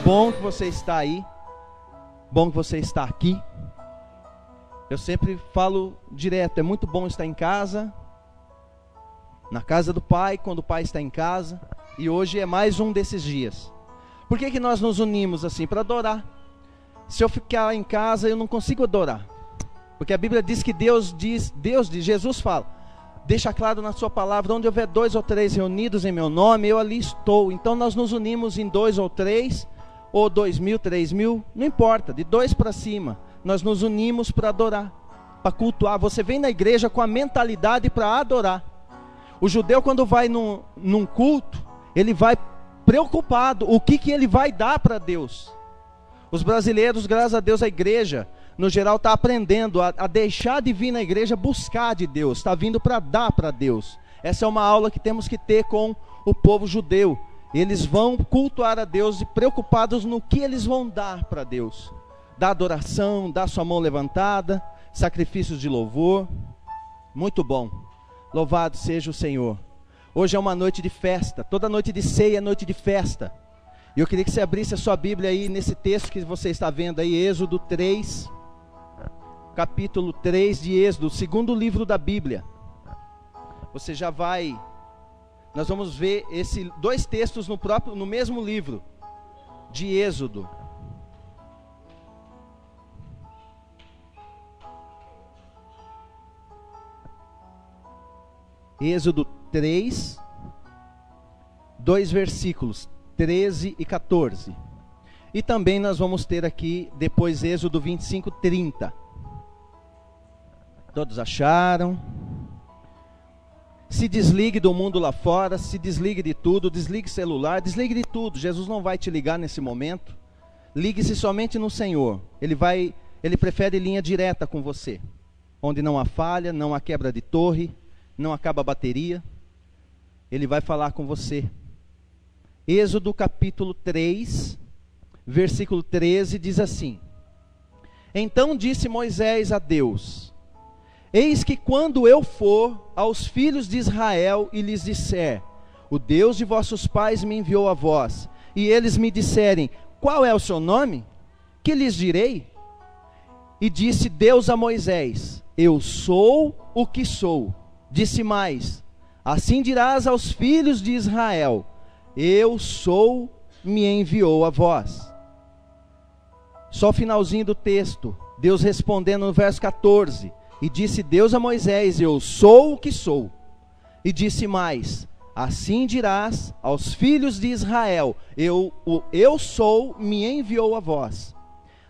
Bom que você está aí, bom que você está aqui. Eu sempre falo direto, é muito bom estar em casa, na casa do Pai, quando o Pai está em casa, e hoje é mais um desses dias. Por que nós nos unimos assim? Para adorar. Se eu ficar em casa, eu não consigo adorar, porque a Bíblia diz que Deus diz, Jesus fala, deixa claro na sua palavra, onde houver 2 ou 3 reunidos em meu nome, eu ali estou. Então nós nos unimos em 2 ou 3, ou 2.000, 3.000, não importa, de 2 para cima, nós nos unimos para adorar, para cultuar. Você vem na igreja com a mentalidade para adorar. O judeu, quando vai num culto, ele vai preocupado, o que ele vai dar para Deus. Os brasileiros, graças a Deus, a igreja, no geral, está aprendendo a deixar de vir na igreja, buscar de Deus, está vindo para dar para Deus. Essa é uma aula que temos que ter com o povo judeu. Eles vão cultuar a Deus e preocupados no que eles vão dar para Deus. Dar adoração, dar sua mão levantada, sacrifícios de louvor. Muito bom. Louvado seja o Senhor. Hoje é uma noite de festa. Toda noite de ceia é noite de festa. E eu queria que você abrisse a sua Bíblia aí nesse texto que você está vendo aí, Êxodo 3. Capítulo 3 de Êxodo, o segundo livro da Bíblia. Você já vai... Nós vamos ver esses 2 textos no mesmo livro de Êxodo. Êxodo 3, 2 versículos, 13 e 14. E também nós vamos ter aqui, depois, Êxodo 25, 30. Todos acharam? Se desligue do mundo lá fora, se desligue de tudo, desligue celular, desligue de tudo. Jesus não vai te ligar nesse momento. Ligue-se somente no Senhor. Ele prefere linha direta com você, onde não há falha, não há quebra de torre, não acaba a bateria. Ele vai falar com você. Êxodo capítulo 3, versículo 13 diz assim: Então disse Moisés a Deus: Eis que quando eu for aos filhos de Israel e lhes disser, o Deus de vossos pais me enviou a vós, e eles me disserem, qual é o seu nome? Que lhes direi? E disse Deus a Moisés, eu sou o que sou. Disse mais, assim dirás aos filhos de Israel, eu sou, me enviou a vós. Só o finalzinho do texto, Deus respondendo no verso 14, e disse Deus a Moisés, eu sou o que sou. E disse mais, assim dirás aos filhos de Israel, eu sou, me enviou a vós.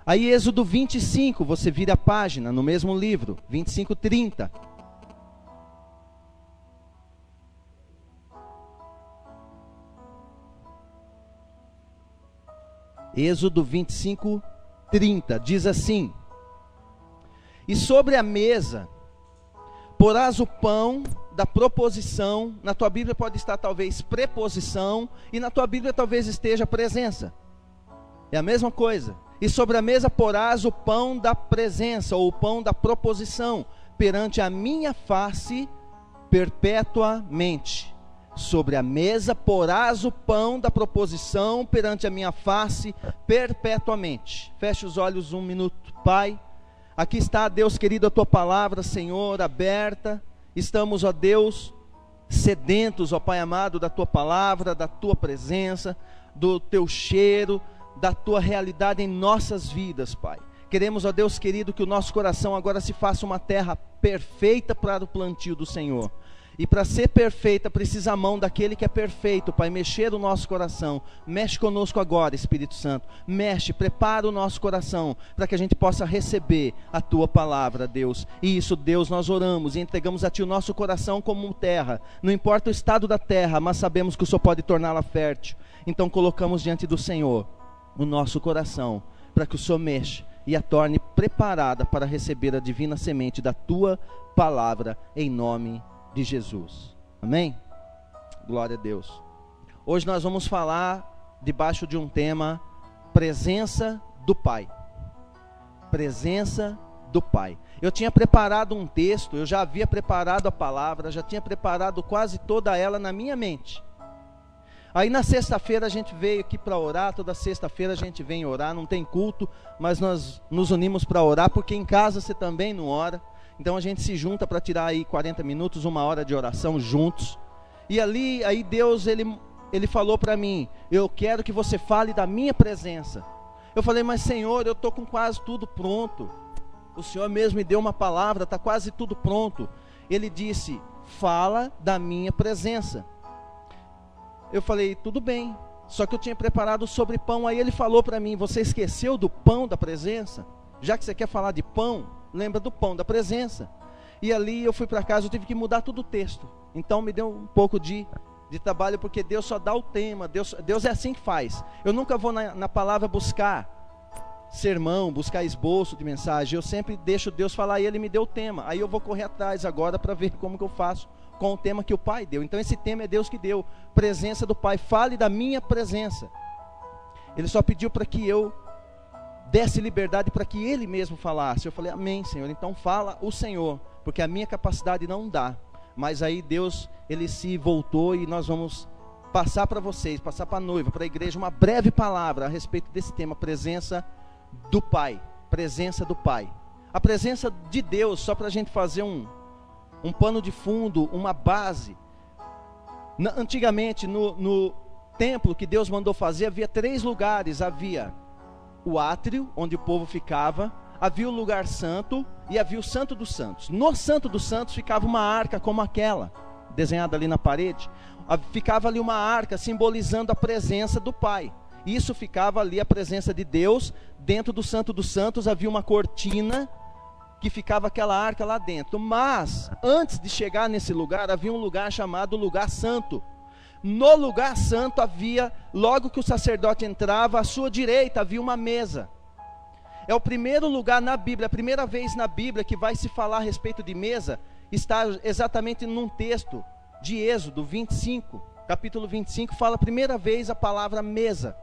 Aí Êxodo 25, você vira a página no mesmo livro, 25, 30. Êxodo 25, 30, diz assim: E sobre a mesa porás o pão da proposição. Na tua Bíblia pode estar talvez preposição, e na tua Bíblia talvez esteja presença. É a mesma coisa. E sobre a mesa porás o pão da presença, ou o pão da proposição, perante a minha face perpetuamente. Sobre a mesa porás o pão da proposição, perante a minha face perpetuamente. Feche os olhos um minuto, Pai. Aqui está, Deus querido, a tua palavra, Senhor, aberta. Estamos, ó Deus, sedentos, ó Pai amado, da tua palavra, da tua presença, do teu cheiro, da tua realidade em nossas vidas, Pai. Queremos, ó Deus querido, que o nosso coração agora se faça uma terra perfeita para o plantio do Senhor. E para ser perfeita, precisa a mão daquele que é perfeito, Pai, mexer o nosso coração. Mexe conosco agora, Espírito Santo. Mexe, prepara o nosso coração, para que a gente possa receber a Tua palavra, Deus. E isso, Deus, nós oramos e entregamos a Ti o nosso coração como terra. Não importa o estado da terra, mas sabemos que o Senhor pode torná-la fértil. Então colocamos diante do Senhor o nosso coração, para que o Senhor mexa e a torne preparada para receber a divina semente da Tua palavra, em nome de Jesus. Amém? Glória a Deus. Hoje nós vamos falar debaixo de um tema: presença do Pai. Presença do Pai. Eu tinha preparado um texto, eu já havia preparado a palavra, já tinha preparado quase toda ela na minha mente. Aí na sexta-feira a gente veio aqui para orar, toda sexta-feira a gente vem orar, não tem culto, mas nós nos unimos para orar, porque em casa você também não ora. Então a gente se junta para tirar aí 40 minutos, 1 hora de oração juntos. E aí Deus, ele falou para mim: eu quero que você fale da minha presença. Eu falei: mas Senhor, eu estou com quase tudo pronto. O Senhor mesmo me deu uma palavra, está quase tudo pronto. Ele disse: fala da minha presença. Eu falei: tudo bem. Só que eu tinha preparado sobre pão. Aí ele falou para mim: você esqueceu do pão da presença? Já que você quer falar de pão, lembra do pão da presença. E ali eu fui para casa, eu tive que mudar todo o texto. Então me deu um pouco de trabalho, porque Deus só dá o tema. Deus é assim que faz. Eu nunca vou na palavra buscar sermão, buscar esboço de mensagem. Eu sempre deixo Deus falar e Ele me deu o tema. Aí eu vou correr atrás agora para ver como que eu faço com o tema que o Pai deu. Então esse tema é Deus que deu. Presença do Pai. Fale da minha presença. Ele só pediu para que eu desse liberdade para que Ele mesmo falasse. Eu falei: amém, Senhor, então fala o Senhor, porque a minha capacidade não dá. Mas aí Deus, Ele se voltou e nós vamos passar para vocês, passar para a noiva, para a igreja, uma breve palavra a respeito desse tema: presença do Pai. Presença do Pai. A presença de Deus, só para a gente fazer um pano de fundo, uma base. Antigamente no templo que Deus mandou fazer, havia 3 lugares. Havia o átrio, onde o povo ficava, havia o lugar santo e havia o Santo dos Santos. No Santo dos Santos ficava uma arca como aquela, desenhada ali na parede. Ficava ali uma arca simbolizando a presença do Pai. Isso ficava ali, a presença de Deus. Dentro do Santo dos Santos havia uma cortina que ficava aquela arca lá dentro. Mas antes de chegar nesse lugar, havia um lugar chamado Lugar Santo. No lugar santo havia, logo que o sacerdote entrava, à sua direita havia uma mesa. É o primeiro lugar na Bíblia, a primeira vez na Bíblia que vai se falar a respeito de mesa, está exatamente num texto de Êxodo 25, capítulo 25, fala a primeira vez a palavra mesa.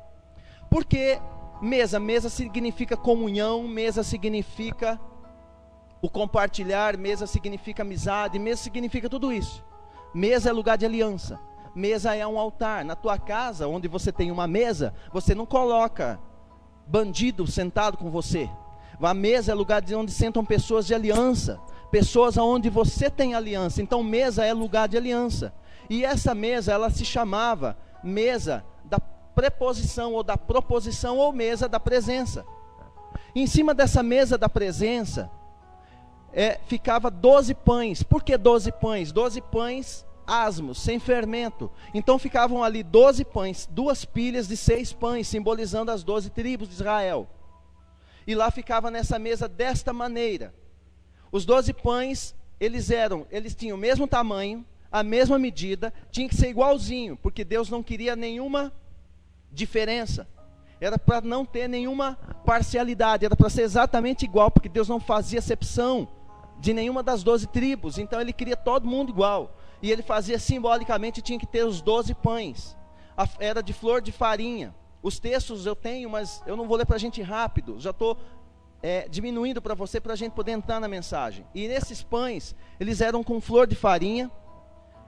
Por que mesa? Mesa significa comunhão, mesa significa o compartilhar, mesa significa amizade, mesa significa tudo isso. Mesa é lugar de aliança. Mesa é um altar. Na tua casa, onde você tem uma mesa, você não coloca bandido sentado com você. A mesa é lugar de onde sentam pessoas de aliança, pessoas aonde você tem aliança. Então mesa é lugar de aliança. E essa mesa, ela se chamava mesa da preposição ou da proposição, ou mesa da presença. Em cima dessa mesa da presença ficava 12 pães. Por que 12 pães? 12 pães asmos, sem fermento. Então ficavam ali 12 pães, 2 pilhas de 6 pães, simbolizando as 12 tribos de Israel. E lá ficava nessa mesa desta maneira. Os 12 pães, eles tinham o mesmo tamanho, a mesma medida, tinha que ser igualzinho, porque Deus não queria nenhuma diferença. Era para não ter nenhuma parcialidade, era para ser exatamente igual, porque Deus não fazia acepção de nenhuma das 12 tribos. Então Ele queria todo mundo igual. E Ele fazia simbolicamente, tinha que ter os 12 pães. Era de flor de farinha. Os textos eu tenho, mas eu não vou ler para a gente rápido. Já estou diminuindo para você, para a gente poder entrar na mensagem. E nesses pães, eles eram com flor de farinha.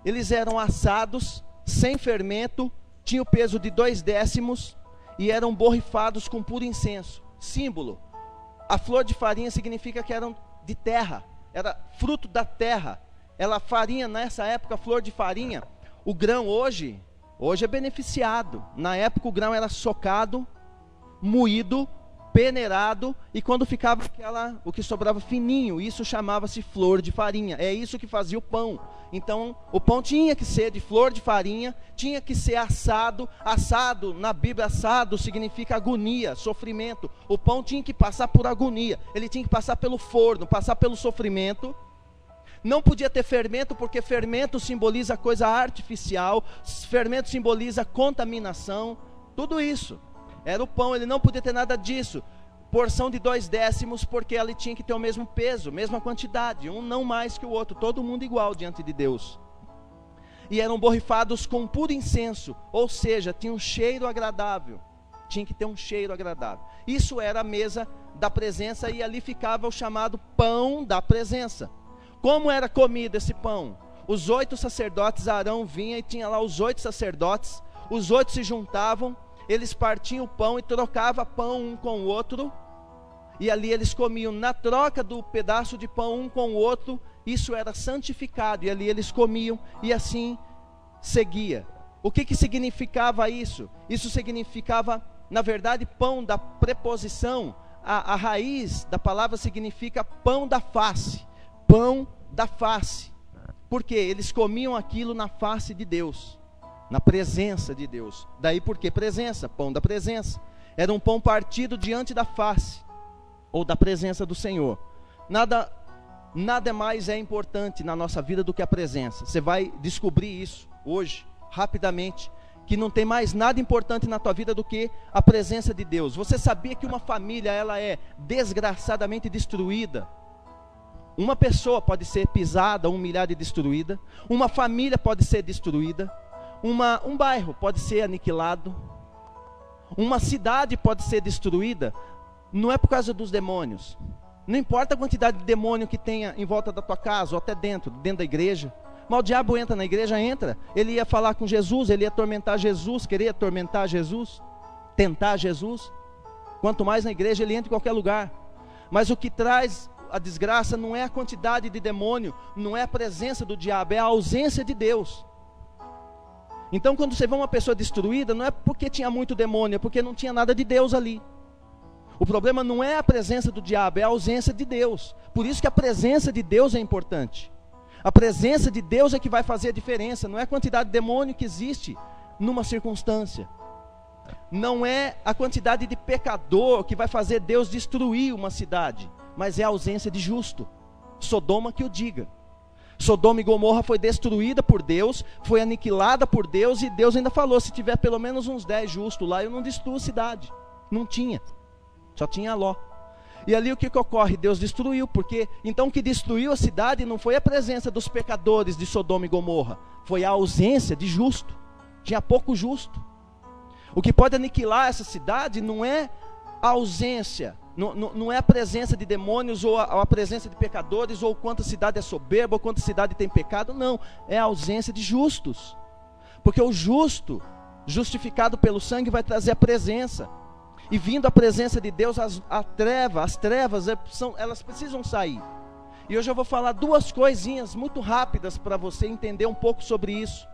Eles eram assados, sem fermento. Tinha o peso de 2 décimos. E eram borrifados com puro incenso. Símbolo. A flor de farinha significa que eram de terra. Era fruto da terra. Farinha, nessa época, flor de farinha, o grão hoje é beneficiado. Na época o grão era socado, moído peneirado, e quando ficava o que sobrava fininho, isso chamava-se flor de farinha. É isso que fazia o pão. Então, o pão tinha que ser de flor de farinha, tinha que ser assado. Assado, na Bíblia, assado significa agonia, sofrimento. O pão tinha que passar por agonia, ele tinha que passar pelo forno, passar pelo sofrimento. Não podia ter fermento, porque fermento simboliza coisa artificial, fermento simboliza contaminação, tudo isso. Era o pão, ele não podia ter nada disso. Porção de 2/10, porque ela tinha que ter o mesmo peso, mesma quantidade, um não mais que o outro, todo mundo igual diante de Deus. E eram borrifados com puro incenso, ou seja, tinha um cheiro agradável, tinha que ter um cheiro agradável. Isso era a mesa da presença, e ali ficava o chamado pão da presença. Como era comido esse pão? Os 8 sacerdotes, Arão vinha e tinha lá os 8 sacerdotes, os 8 se juntavam, eles partiam o pão e trocavam pão um com o outro, e ali eles comiam. Na troca do pedaço de pão um com o outro, isso era santificado, e ali eles comiam, e assim seguia. O que significava isso? Isso significava, na verdade, pão da preposição. A raiz da palavra significa pão da face, pão da face. Por quê? Eles comiam aquilo na face de Deus, na presença de Deus. Daí por que presença? Pão da presença. Era um pão partido diante da face, ou da presença do Senhor. Nada mais é importante na nossa vida do que a presença. Você vai descobrir isso hoje, rapidamente, que não tem mais nada importante na tua vida do que a presença de Deus. Você sabia que uma família, ela é desgraçadamente destruída? Uma pessoa pode ser pisada, humilhada e destruída. Uma família pode ser destruída. Um bairro pode ser aniquilado. Uma cidade pode ser destruída. Não é por causa dos demônios. Não importa a quantidade de demônio que tenha em volta da tua casa, ou até dentro da igreja. Mas o diabo entra na igreja, entra. Ele ia falar com Jesus, ele ia atormentar Jesus, querer atormentar Jesus, tentar Jesus. Quanto mais na igreja, ele entra em qualquer lugar. Mas o que traz a desgraça não é a quantidade de demônio, não é a presença do diabo, é a ausência de Deus. Então, quando você vê uma pessoa destruída, não é porque tinha muito demônio, é porque não tinha nada de Deus ali. O problema não é a presença do diabo, é a ausência de Deus. Por isso que a presença de Deus é importante. A presença de Deus é que vai fazer a diferença, não é a quantidade de demônio que existe numa circunstância. Não é a quantidade de pecador que vai fazer Deus destruir uma cidade, mas é a ausência de justo. Sodoma que o diga. Sodoma e Gomorra foi destruída por Deus, foi aniquilada por Deus, e Deus ainda falou, se tiver pelo menos uns 10 justos lá, eu não destruo a cidade. Não tinha, só tinha Ló. E ali o que ocorre? Deus destruiu, porque então o que destruiu a cidade não foi a presença dos pecadores de Sodoma e Gomorra, foi a ausência de justo. Tinha pouco justo. O que pode aniquilar essa cidade não é a ausência, não é a presença de demônios, ou a presença de pecadores, ou quanto a cidade é soberba, ou quanto a cidade tem pecado. Não, é a ausência de justos. Porque o justo, justificado pelo sangue, vai trazer a presença. E vindo a presença de Deus, as trevas, elas precisam sair. E hoje eu vou falar 2 coisinhas muito rápidas para você entender um pouco sobre isso.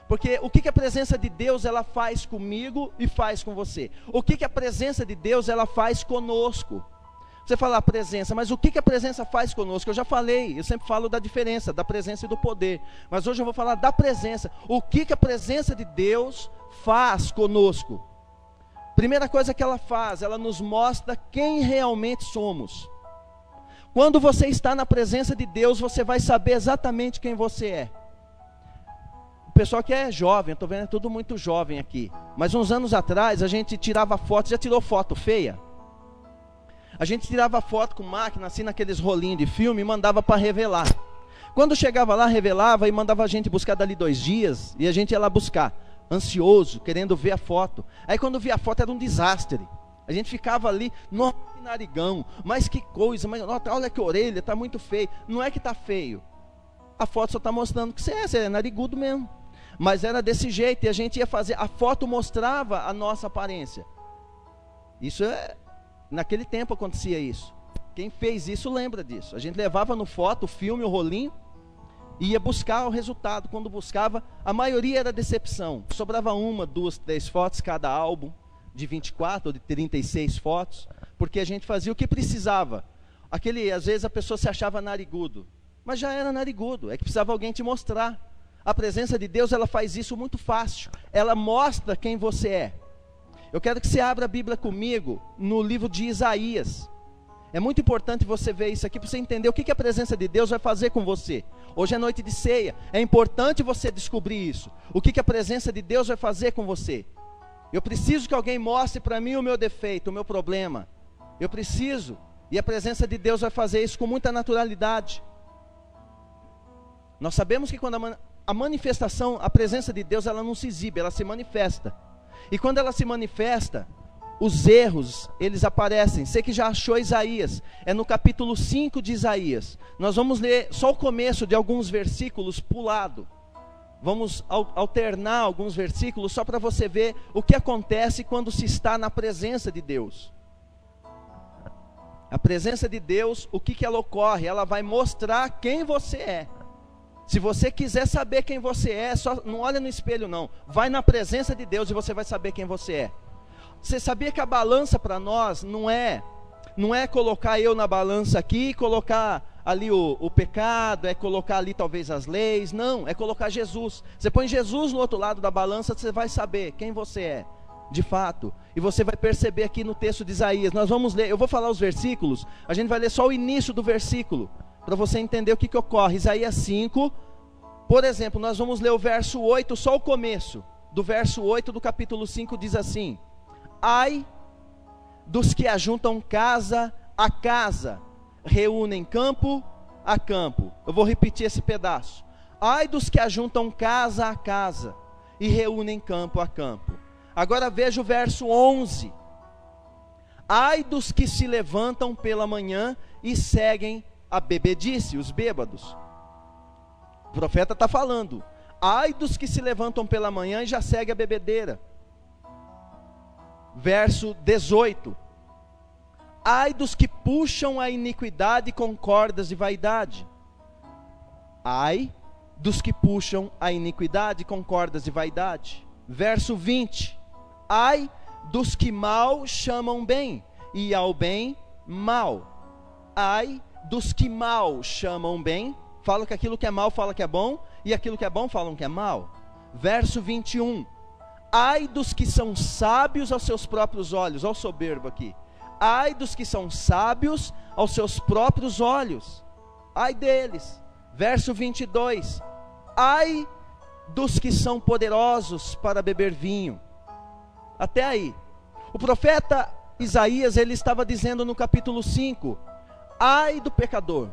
Porque o que a presença de Deus ela faz comigo e faz com você? O que a presença de Deus ela faz conosco? Você fala a presença, mas o que a presença faz conosco? Eu já falei, eu sempre falo da diferença, da presença e do poder. Mas hoje eu vou falar da presença. O que a presença de Deus faz conosco? Primeira coisa que ela faz, ela nos mostra quem realmente somos. Quando você está na presença de Deus, você vai saber exatamente quem você é. O pessoal que é jovem, eu estou vendo é tudo muito jovem aqui. Mas uns anos atrás, a gente tirava foto, já tirou foto feia? A gente tirava foto com máquina, assim, naqueles rolinhos de filme, e mandava para revelar. Quando chegava lá, revelava e mandava a gente buscar dali 2 dias, e a gente ia lá buscar, ansioso, querendo ver a foto. Aí quando via a foto era um desastre. A gente ficava ali, nossa, que narigão, mas que coisa, mas olha que orelha, está muito feio. Não é que está feio, a foto só está mostrando que você é narigudo mesmo. Mas era desse jeito, e a gente ia fazer, a foto mostrava a nossa aparência. Isso naquele tempo acontecia isso. Quem fez isso lembra disso. A gente levava no foto, o filme, o rolinho, e ia buscar o resultado. Quando buscava, a maioria era decepção. Sobrava 1, 2, 3 fotos cada álbum, de 24 ou de 36 fotos. porque a gente fazia o que precisava. Às vezes a pessoa se achava narigudo, mas já era narigudo, é que precisava alguém te mostrar. A presença de Deus, ela faz isso muito fácil, ela mostra quem você é. Eu quero que você abra a Bíblia comigo, no livro de Isaías. É muito importante você ver isso aqui, para você entender o que a presença de Deus vai fazer com você. Hoje é noite de ceia, é importante você descobrir isso. O que a presença de Deus vai fazer com você. Eu preciso que alguém mostre para mim o meu defeito, o meu problema. Eu preciso, e a presença de Deus vai fazer isso com muita naturalidade. Nós sabemos que quando a manifestação, a presença de Deus, ela não se exibe, ela se manifesta. E quando ela se manifesta, os erros, eles aparecem. Você que já achou Isaías, é no capítulo 5 de Isaías. Nós vamos ler só o começo de alguns versículos pulado. Vamos alternar alguns versículos só para você ver o que acontece quando se está na presença de Deus. A presença de Deus, o que ela ocorre? Ela vai mostrar quem você é. Se você quiser saber quem você é, só não olha no espelho não. Vai na presença de Deus e você vai saber quem você é. Você sabia que a balança para nós não é colocar eu na balança aqui e colocar ali o pecado, é colocar ali talvez as leis, não, é colocar Jesus. Você põe Jesus no outro lado da balança, você vai saber quem você é, de fato. E você vai perceber aqui no texto de Isaías, nós vamos ler, eu vou falar os versículos, a gente vai ler só o início do versículo, para você entender o que ocorre. Isaías 5, por exemplo, nós vamos ler o verso 8, só o começo, do verso 8 do capítulo 5 diz assim: ai dos que ajuntam casa a casa, reúnem campo a campo. Eu vou repetir esse pedaço. Ai dos que ajuntam casa a casa e reúnem campo a campo. Agora veja o verso 11. Ai dos que se levantam pela manhã e seguem a bebedice, os bêbados. O profeta está falando. Ai dos que se levantam pela manhã e já seguem a bebedeira. Verso 18. Ai dos que puxam a iniquidade com cordas de vaidade. Ai dos que puxam a iniquidade com cordas de vaidade. Verso 20. Ai dos que mal chamam bem, e ao bem mal. Ai dos que mal chamam bem, falam que aquilo que é mal fala que é bom, e aquilo que é bom falam que é mal. Verso 21. Ai dos que são sábios aos seus próprios olhos. Olha o soberbo aqui. Ai dos que são sábios aos seus próprios olhos. Ai deles. Verso 22. Ai dos que são poderosos para beber vinho. Até aí. O profeta Isaías, ele estava dizendo no capítulo 5. Ai do pecador.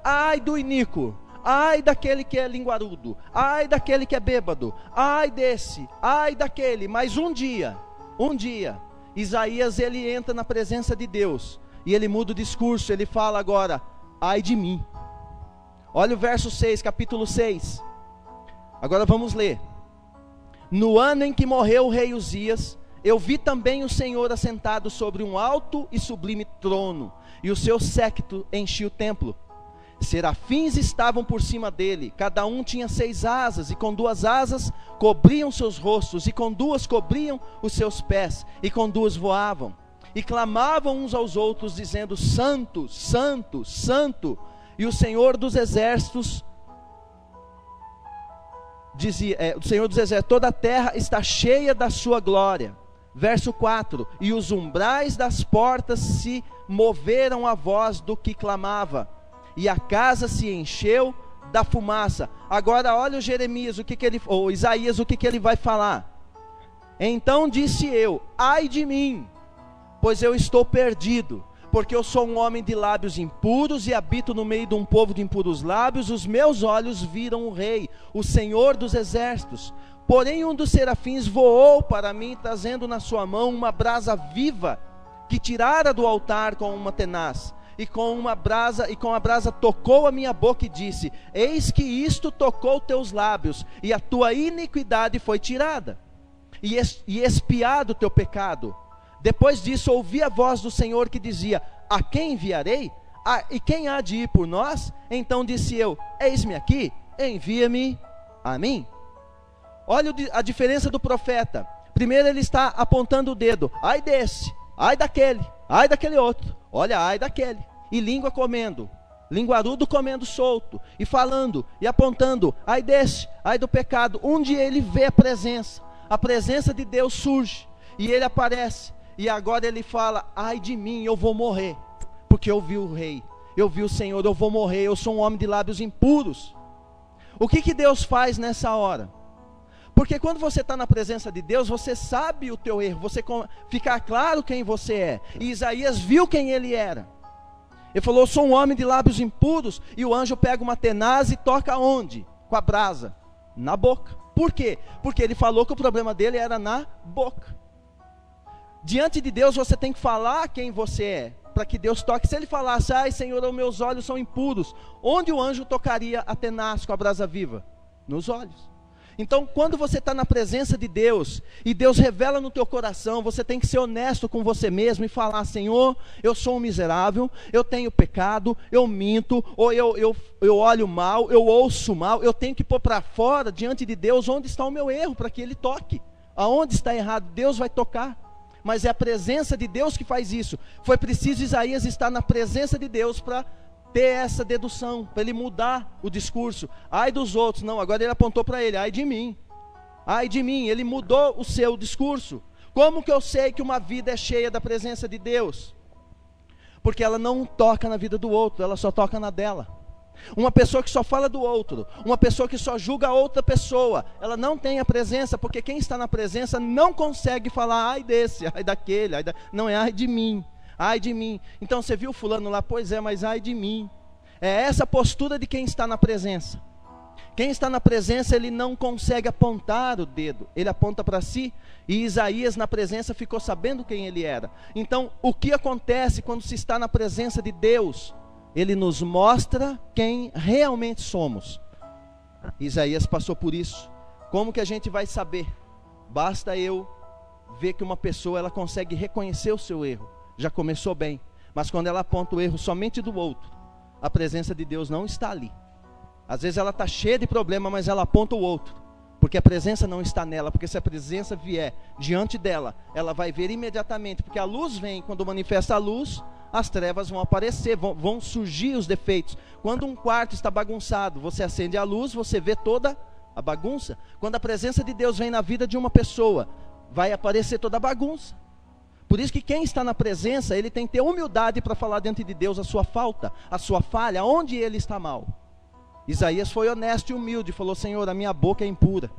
Ai do iníquo. Ai daquele que é linguarudo, ai daquele que é bêbado, ai desse, ai daquele. Mas um dia, Isaías ele entra na presença de Deus, e ele muda o discurso, ele fala agora, ai de mim. Olha o verso 6, capítulo 6, agora vamos ler. No ano em que morreu o rei Uzias, eu vi também o Senhor assentado sobre um alto e sublime trono, e o seu séquito enchia o templo. Serafins estavam por cima dele, cada um tinha 6 asas, e com 2 asas cobriam seus rostos, e com 2 cobriam os seus pés, e com 2 voavam, e clamavam uns aos outros, dizendo: Santo, Santo, Santo, e o Senhor dos exércitos, o Senhor dos exércitos, toda a terra está cheia da sua glória. Verso 4, e os umbrais das portas se moveram à voz do que clamava, e a casa se encheu da fumaça. Agora olha o Jeremias, ou Isaías, o que ele vai falar. Então disse eu: ai de mim, pois eu estou perdido, porque eu sou um homem de lábios impuros e habito no meio de um povo de impuros lábios. Os meus olhos viram o Rei, o Senhor dos exércitos. Porém um dos serafins voou para mim, trazendo na sua mão uma brasa viva, que tirara do altar com uma tenaz. E com a brasa tocou a minha boca e disse: eis que isto tocou teus lábios, e a tua iniquidade foi tirada, e expiado o teu pecado. Depois disso ouvi a voz do Senhor que dizia: a quem enviarei? E quem há de ir por nós? Então disse eu: eis-me aqui, envia-me a mim. Olha a diferença do profeta. Primeiro ele está apontando o dedo: ai desse, ai daquele, ai daquele outro, olha, ai daquele. E língua comendo, linguarudo comendo solto, e falando, e apontando, ai desse, ai do pecado. Um dia ele vê a presença de Deus surge, e ele aparece, e agora ele fala, ai de mim, eu vou morrer, porque eu vi o rei, eu vi o Senhor, eu vou morrer, eu sou um homem de lábios impuros. O que Deus faz nessa hora? Porque quando você está na presença de Deus, você sabe o teu erro, fica claro quem você é. E Isaías viu quem ele era. Ele falou, eu sou um homem de lábios impuros. E o anjo pega uma tenaz e toca onde? Com a brasa, na boca. Por quê? Porque ele falou que o problema dele era na boca. Diante de Deus você tem que falar quem você é, para que Deus toque. Se ele falasse, ai Senhor, os meus olhos são impuros, onde o anjo tocaria a tenaz com a brasa viva? Nos olhos. Então, quando você está na presença de Deus, e Deus revela no teu coração, você tem que ser honesto com você mesmo e falar, Senhor, eu sou um miserável, eu tenho pecado, eu minto, ou eu olho mal, eu ouço mal, eu tenho que pôr para fora, diante de Deus, onde está o meu erro, para que Ele toque. Aonde está errado, Deus vai tocar. Mas é a presença de Deus que faz isso. Foi preciso Isaías estar na presença de Deus para ter essa dedução, para ele mudar o discurso. Ai dos outros, não, agora ele apontou para ele, ai de mim, ele mudou o seu discurso. Como que eu sei que uma vida é cheia da presença de Deus? Porque ela não toca na vida do outro, ela só toca na dela. Uma pessoa que só fala do outro, uma pessoa que só julga a outra pessoa, ela não tem a presença, porque quem está na presença não consegue falar, ai desse, ai daquele, não é ai de mim. Ai de mim. Então você viu fulano lá? Pois é, mas ai de mim. É essa postura de quem está na presença. Quem está na presença, ele não consegue apontar o dedo, ele aponta para si. E Isaías na presença ficou sabendo quem ele era. Então o que acontece quando se está na presença de Deus? Ele nos mostra quem realmente somos. Isaías passou por isso. Como que a gente vai saber? Basta eu ver que uma pessoa ela consegue reconhecer o seu erro. Já começou bem, mas quando ela aponta o erro somente do outro, a presença de Deus não está ali. Às vezes ela está cheia de problema, mas ela aponta o outro, porque a presença não está nela, porque se a presença vier diante dela, ela vai ver imediatamente, porque a luz vem, quando manifesta a luz, as trevas vão aparecer, vão surgir os defeitos. Quando um quarto está bagunçado, você acende a luz, você vê toda a bagunça. Quando a presença de Deus vem na vida de uma pessoa, vai aparecer toda a bagunça. Por isso que quem está na presença, ele tem que ter humildade para falar diante de Deus a sua falta, a sua falha, onde ele está mal. Isaías foi honesto e humilde, falou, Senhor, a minha boca é impura.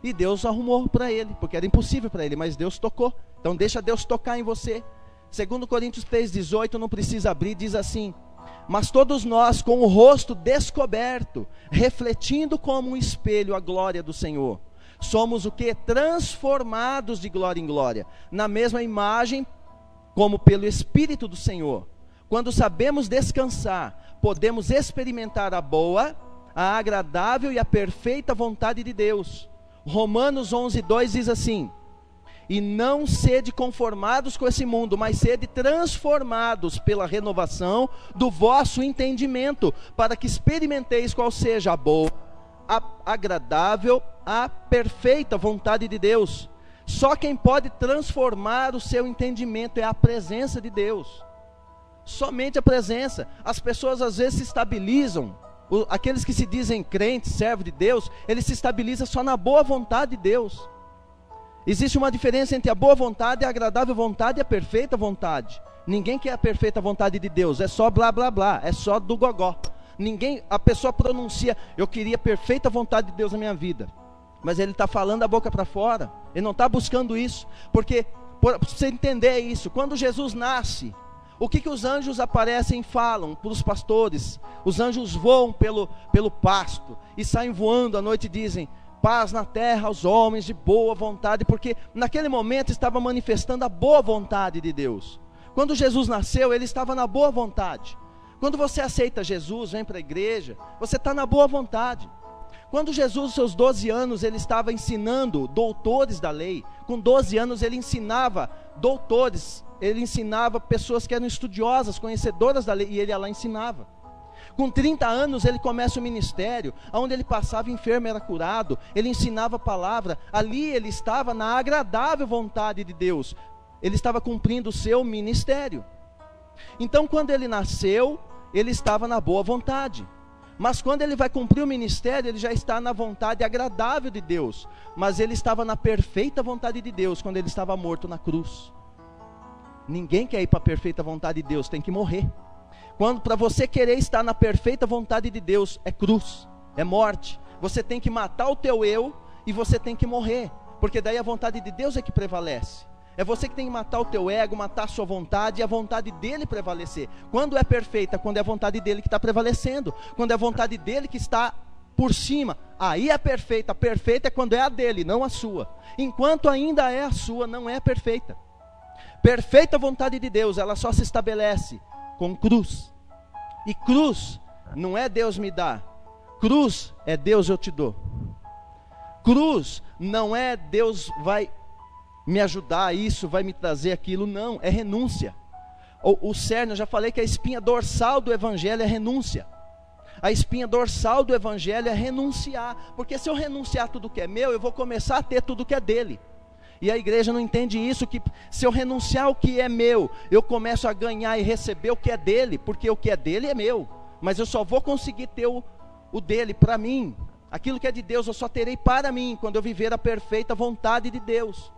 E Deus arrumou para ele, porque era impossível para ele, mas Deus tocou. Então deixa Deus tocar em você. 2 Coríntios 3,18, não precisa abrir, diz assim, mas todos nós com o rosto descoberto, refletindo como um espelho a glória do Senhor, somos o que? Transformados de glória em glória, na mesma imagem, como pelo Espírito do Senhor. Quando sabemos descansar, podemos experimentar a boa, a agradável e a perfeita vontade de Deus. Romanos 11,2 diz assim, e não sede conformados com esse mundo, mas sede transformados pela renovação do vosso entendimento, para que experimenteis qual seja a boa, a agradável, a perfeita vontade de Deus. Só quem pode transformar o seu entendimento é a presença de Deus. Somente a presença. As pessoas às vezes se estabilizam, aqueles que se dizem crentes, servos de Deus, eles se estabilizam só na boa vontade de Deus. Existe uma diferença entre a boa vontade, a agradável vontade e a perfeita vontade. Ninguém quer a perfeita vontade de Deus, é só blá blá blá, é só do gogó. A pessoa pronuncia, eu queria a perfeita vontade de Deus na minha vida, mas ele está falando a boca para fora, ele não está buscando isso, porque, para você entender isso, quando Jesus nasce, o que os anjos aparecem e falam para os pastores? Os anjos voam pelo pasto, e saem voando à noite e dizem, paz na terra aos homens de boa vontade, porque naquele momento estava manifestando a boa vontade de Deus. Quando Jesus nasceu, ele estava na boa vontade. Quando você aceita Jesus, vem para a igreja, você está na boa vontade. Quando Jesus, aos seus 12 anos, ele estava ensinando doutores da lei. Com 12 anos ele ensinava doutores, ele ensinava pessoas que eram estudiosas, conhecedoras da lei, e ele ia lá e ensinava. Com 30 anos ele começa o ministério, onde ele passava enfermo, era curado, ele ensinava a palavra, ali ele estava na agradável vontade de Deus. ele estava cumprindo o seu ministério. Então, quando ele nasceu, ele estava na boa vontade. Mas quando ele vai cumprir o ministério, ele já está na vontade agradável de Deus. Mas ele estava na perfeita vontade de Deus quando ele estava morto na cruz. Ninguém quer ir para a perfeita vontade de Deus, tem que morrer. Quando para você querer estar na perfeita vontade de Deus, é cruz, é morte. Você tem que matar o teu eu e você tem que morrer. Porque daí a vontade de Deus é que prevalece. É você que tem que matar o teu ego, matar a sua vontade e a vontade dele prevalecer. Quando é perfeita, quando é a vontade dele que está prevalecendo. Quando é a vontade dele que está por cima. Aí é perfeita. Perfeita é quando é a dele, não a sua. Enquanto ainda é a sua, não é perfeita. Perfeita vontade de Deus, ela só se estabelece com cruz. E cruz não é Deus me dá. Cruz é Deus eu te dou. Cruz não é Deus vai me ajudar, isso vai me trazer aquilo, não, é renúncia. O cerne, eu já falei que a espinha dorsal do evangelho é renúncia. A espinha dorsal do evangelho é renunciar, porque se eu renunciar tudo que é meu, eu vou começar a ter tudo que é dele. E a igreja não entende isso, que se eu renunciar o que é meu, eu começo a ganhar e receber o que é dele, porque o que é dele é meu, mas eu só vou conseguir ter o dele para mim. Aquilo que é de Deus eu só terei para mim, quando eu viver a perfeita vontade de Deus.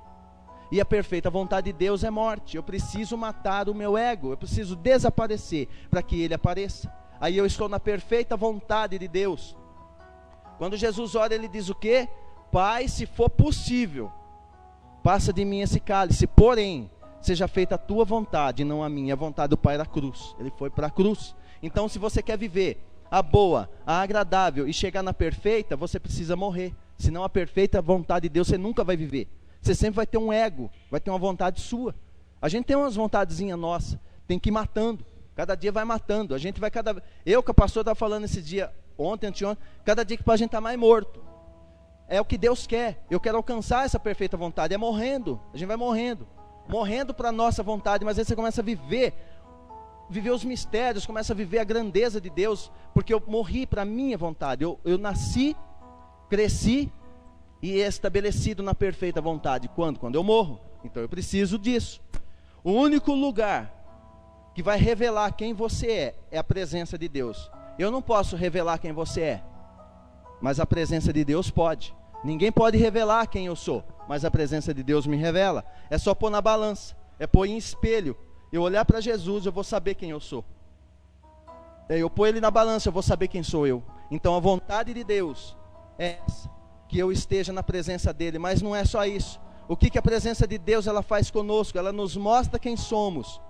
E a perfeita vontade de Deus é morte. Eu preciso matar o meu ego, eu preciso desaparecer para que ele apareça. Aí eu estou na perfeita vontade de Deus. Quando Jesus ora, ele diz o quê? Pai, se for possível, passa de mim esse cálice, porém, seja feita a tua vontade, não a minha. A vontade do Pai era a cruz, ele foi para a cruz. Então, se você quer viver a boa, a agradável e chegar na perfeita, você precisa morrer. Senão a perfeita vontade de Deus você nunca vai viver. Você sempre vai ter um ego, vai ter uma vontade sua. A gente tem umas vontadezinhas nossas, tem que ir matando. Cada dia vai matando. A gente vai Eu, que a pastora estava falando esse dia, ontem, anteontem, cada dia que a gente está mais morto. É o que Deus quer. Eu quero alcançar essa perfeita vontade. É morrendo. A gente vai morrendo. Morrendo para a nossa vontade. Mas aí você começa a viver os mistérios, começa a viver a grandeza de Deus. Porque eu morri para a minha vontade. Eu nasci, cresci e estabelecido na perfeita vontade. Quando? Quando eu morro. Então eu preciso disso. O único lugar que vai revelar quem você é a presença de Deus. Eu não posso revelar quem você é, mas a presença de Deus pode. Ninguém pode revelar quem eu sou, mas a presença de Deus me revela. É só pôr na balança, é pôr em espelho. Eu olhar para Jesus, eu vou saber quem eu sou. Eu pôr ele na balança, eu vou saber quem sou eu. Então a vontade de Deus é essa, que eu esteja na presença dele. Mas não é só isso. O que a presença de Deus ela faz conosco? Ela nos mostra quem somos.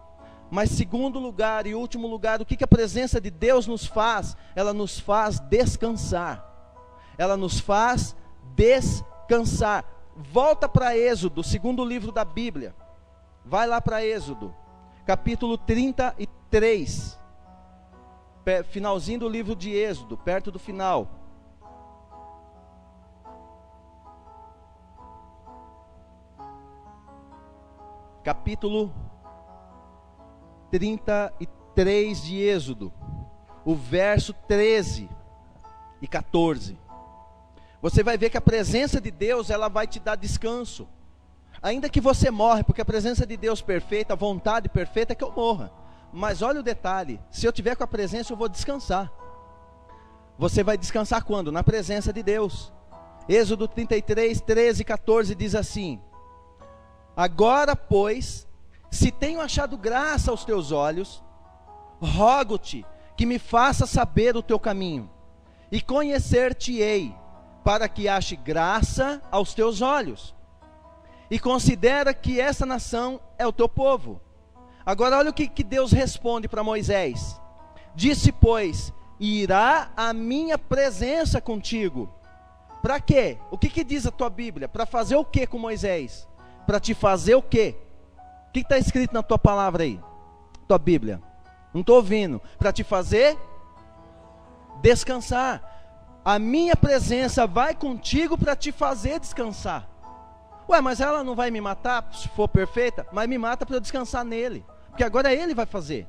Mas segundo lugar e último lugar, o que a presença de Deus nos faz? Ela nos faz descansar. Ela nos faz descansar. Volta para Êxodo, segundo livro da Bíblia. Vai lá para Êxodo, capítulo 33. Finalzinho do livro de Êxodo, perto do final. Capítulo 33 de Êxodo, o verso 13 e 14. Você vai ver que a presença de Deus, ela vai te dar descanso. Ainda que você morre, porque a presença de Deus perfeita, a vontade perfeita é que eu morra. Mas olha o detalhe, se eu tiver com a presença eu vou descansar. Você vai descansar quando? Na presença de Deus. Êxodo 33, 13 e 14 diz assim: agora, pois, se tenho achado graça aos teus olhos, rogo-te que me faça saber o teu caminho, e conhecer-te-ei, para que ache graça aos teus olhos. E considera que essa nação é o teu povo. Agora olha o que Deus responde para Moisés. Disse, pois, irá a minha presença contigo. Para quê? O que diz a tua Bíblia? Para fazer o que com Moisés? Para te fazer o quê? O que está escrito na tua palavra aí? Tua Bíblia. Não estou ouvindo. Para te fazer descansar. A minha presença vai contigo para te fazer descansar. Ué, mas ela não vai me matar se for perfeita? Mas me mata para eu descansar nele. Porque agora ele vai fazer.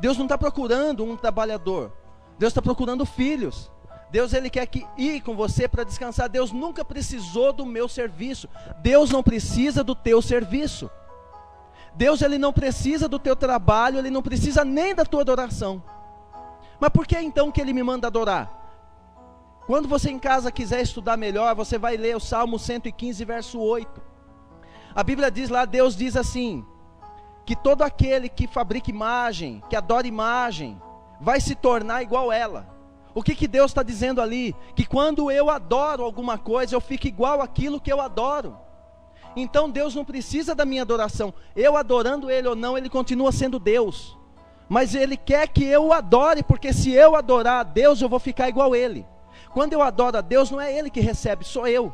Deus não está procurando um trabalhador. Deus está procurando filhos. Deus ele quer ir com você para descansar. Deus nunca precisou do meu serviço. Deus não precisa do teu serviço. Deus, ele não precisa do teu trabalho, ele não precisa nem da tua adoração. Mas por que então que ele me manda adorar? Quando você em casa quiser estudar melhor, você vai ler o Salmo 115, verso 8. A Bíblia diz lá, Deus diz assim, que todo aquele que fabrica imagem, que adora imagem, vai se tornar igual ela. O que Deus está dizendo ali? Que quando eu adoro alguma coisa, eu fico igual àquilo que eu adoro. Então Deus não precisa da minha adoração. Eu adorando Ele ou não, Ele continua sendo Deus. Mas Ele quer que eu o adore, porque se eu adorar a Deus, eu vou ficar igual a Ele. Quando eu adoro a Deus, não é Ele que recebe, sou eu.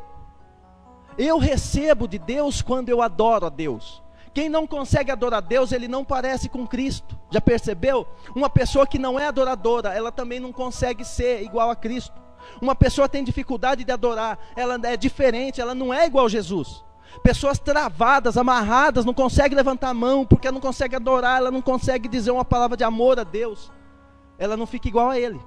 Eu recebo de Deus quando eu adoro a Deus. Quem não consegue adorar a Deus, ele não parece com Cristo. Já percebeu? Uma pessoa que não é adoradora, ela também não consegue ser igual a Cristo. Uma pessoa tem dificuldade de adorar, ela é diferente, ela não é igual a Jesus. Pessoas travadas, amarradas, não conseguem levantar a mão, porque ela não consegue adorar, ela não consegue dizer uma palavra de amor a Deus. Ela não fica igual a Ele.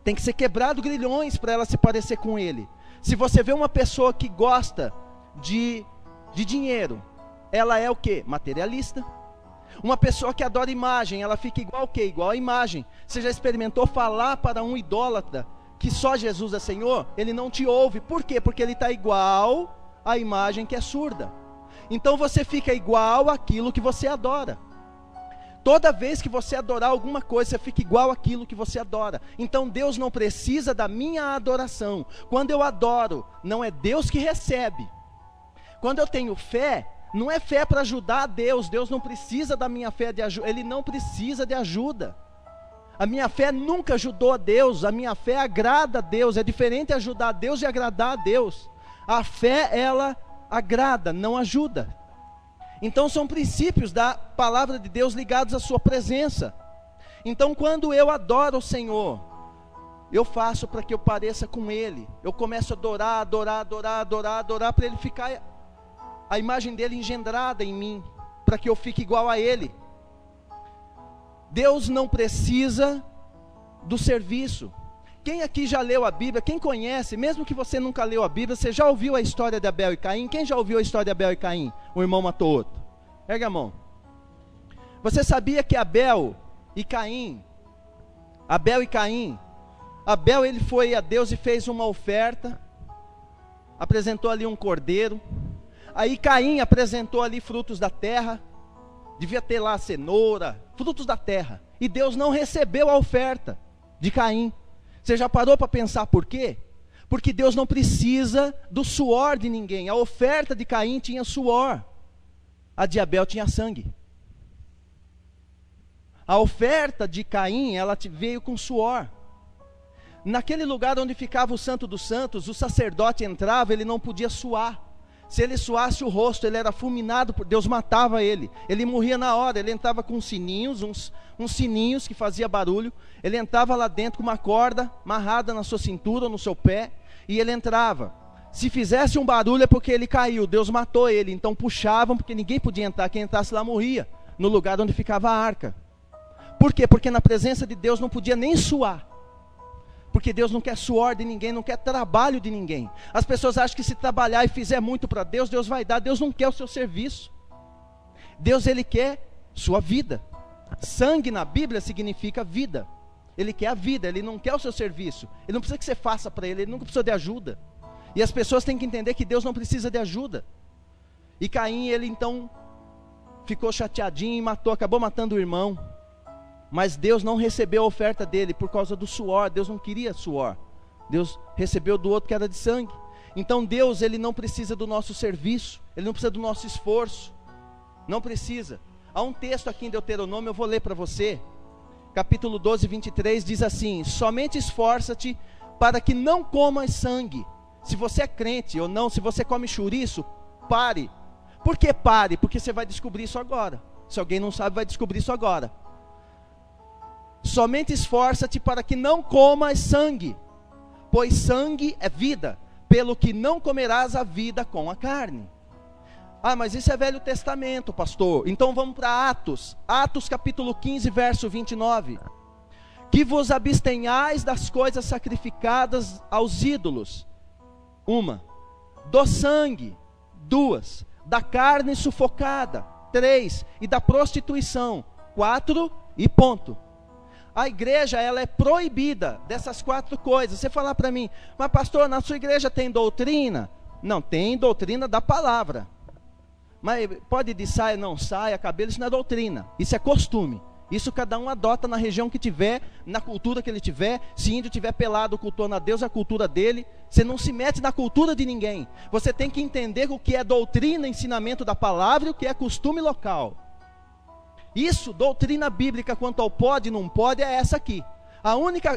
Tem que ser quebrado grilhões para ela se parecer com Ele. Se você vê uma pessoa que gosta de dinheiro, ela é o quê? Materialista. Uma pessoa que adora imagem, ela fica igual o quê? Igual a imagem. Você já experimentou falar para um idólatra que só Jesus é Senhor? Ele não te ouve. Por quê? Porque ele está igual à imagem que é surda. Então você fica igual àquilo que você adora. Toda vez que você adorar alguma coisa, você fica igual àquilo que você adora. Então Deus não precisa da minha adoração. Quando eu adoro, não é Deus que recebe. Quando eu tenho fé, não é fé para ajudar a Deus. Deus não precisa da minha fé de ajuda. Ele não precisa de ajuda. A minha fé nunca ajudou a Deus. A minha fé agrada a Deus. É diferente ajudar a Deus e agradar a Deus. A fé, ela agrada, não ajuda. Então são princípios da palavra de Deus ligados à sua presença. Então quando eu adoro o Senhor, eu faço para que eu pareça com Ele. Eu começo a adorar, para Ele ficar, a imagem dEle engendrada em mim, para que eu fique igual a Ele. Deus não precisa do serviço. Quem aqui já leu a Bíblia, quem conhece, mesmo que você nunca leu a Bíblia, você já ouviu a história de Abel e Caim? Quem já ouviu a história de Abel e Caim? Um irmão matou outro. Erga a mão. Você sabia que Abel e Caim, Abel ele foi a Deus e fez uma oferta, apresentou ali um cordeiro. Aí Caim apresentou ali frutos da terra, devia ter lá cenoura, frutos da terra. E Deus não recebeu a oferta de Caim. Você já parou para pensar por quê? Porque Deus não precisa do suor de ninguém. A oferta de Caim tinha suor, a de Abel tinha sangue. A oferta de Caim, ela veio com suor. Naquele lugar onde ficava o Santo dos Santos, o sacerdote entrava, ele não podia suar. Se ele suasse o rosto, ele era fulminado por Deus, matava ele. Ele morria na hora. Ele entrava com sininhos, uns sininhos que fazia barulho. Ele entrava lá dentro com uma corda amarrada na sua cintura ou no seu pé, e ele entrava. Se fizesse um barulho é porque ele caiu, Deus matou ele. Então puxavam, porque ninguém podia entrar. Quem entrasse lá morria, no lugar onde ficava a arca. Por quê? Porque na presença de Deus não podia nem suar. Porque Deus não quer suor de ninguém, não quer trabalho de ninguém. As pessoas acham que se trabalhar e fizer muito para Deus, Deus vai dar. Deus não quer o seu serviço. Deus, Ele quer sua vida. Sangue na Bíblia significa vida. Ele quer a vida, Ele não quer o seu serviço. Ele não precisa que você faça para Ele nunca precisa de ajuda. E as pessoas têm que entender que Deus não precisa de ajuda. E Caim, ele então ficou chateadinho e acabou matando o irmão. Mas Deus não recebeu a oferta dele por causa do suor. Deus não queria suor. Deus recebeu do outro que era de sangue. Então Deus, Ele não precisa do nosso serviço. Ele não precisa do nosso esforço. Não precisa. Há um texto aqui em Deuteronômio, eu vou ler para você. Capítulo 12, 23, diz assim: somente esforça-te para que não comas sangue. Se você é crente ou não, se você come chouriço, pare. Por que pare? Porque você vai descobrir isso agora. Se alguém não sabe, vai descobrir isso agora. Somente esforça-te para que não comas sangue, pois sangue é vida, pelo que não comerás a vida com a carne. Ah, mas isso é Velho Testamento, pastor. Então vamos para Atos. Atos capítulo 15, verso 29. Que vos abstenhais das coisas sacrificadas aos ídolos. 1. Do sangue. 2. Da carne sufocada. 3, e da prostituição, 4 e ponto. A igreja, ela é proibida dessas 4 coisas. Você falar para mim, mas pastor, na sua igreja tem doutrina? Não, tem doutrina da palavra. Mas pode de saia, não saia, cabelo, isso não é doutrina, isso é costume. Isso cada um adota na região que tiver, na cultura que ele tiver. Se índio tiver pelado cultuando a Deus, é a cultura dele. Você não se mete na cultura de ninguém. Você tem que entender o que é doutrina, ensinamento da palavra, e o que é costume local. Isso, doutrina bíblica quanto ao pode e não pode, é essa aqui.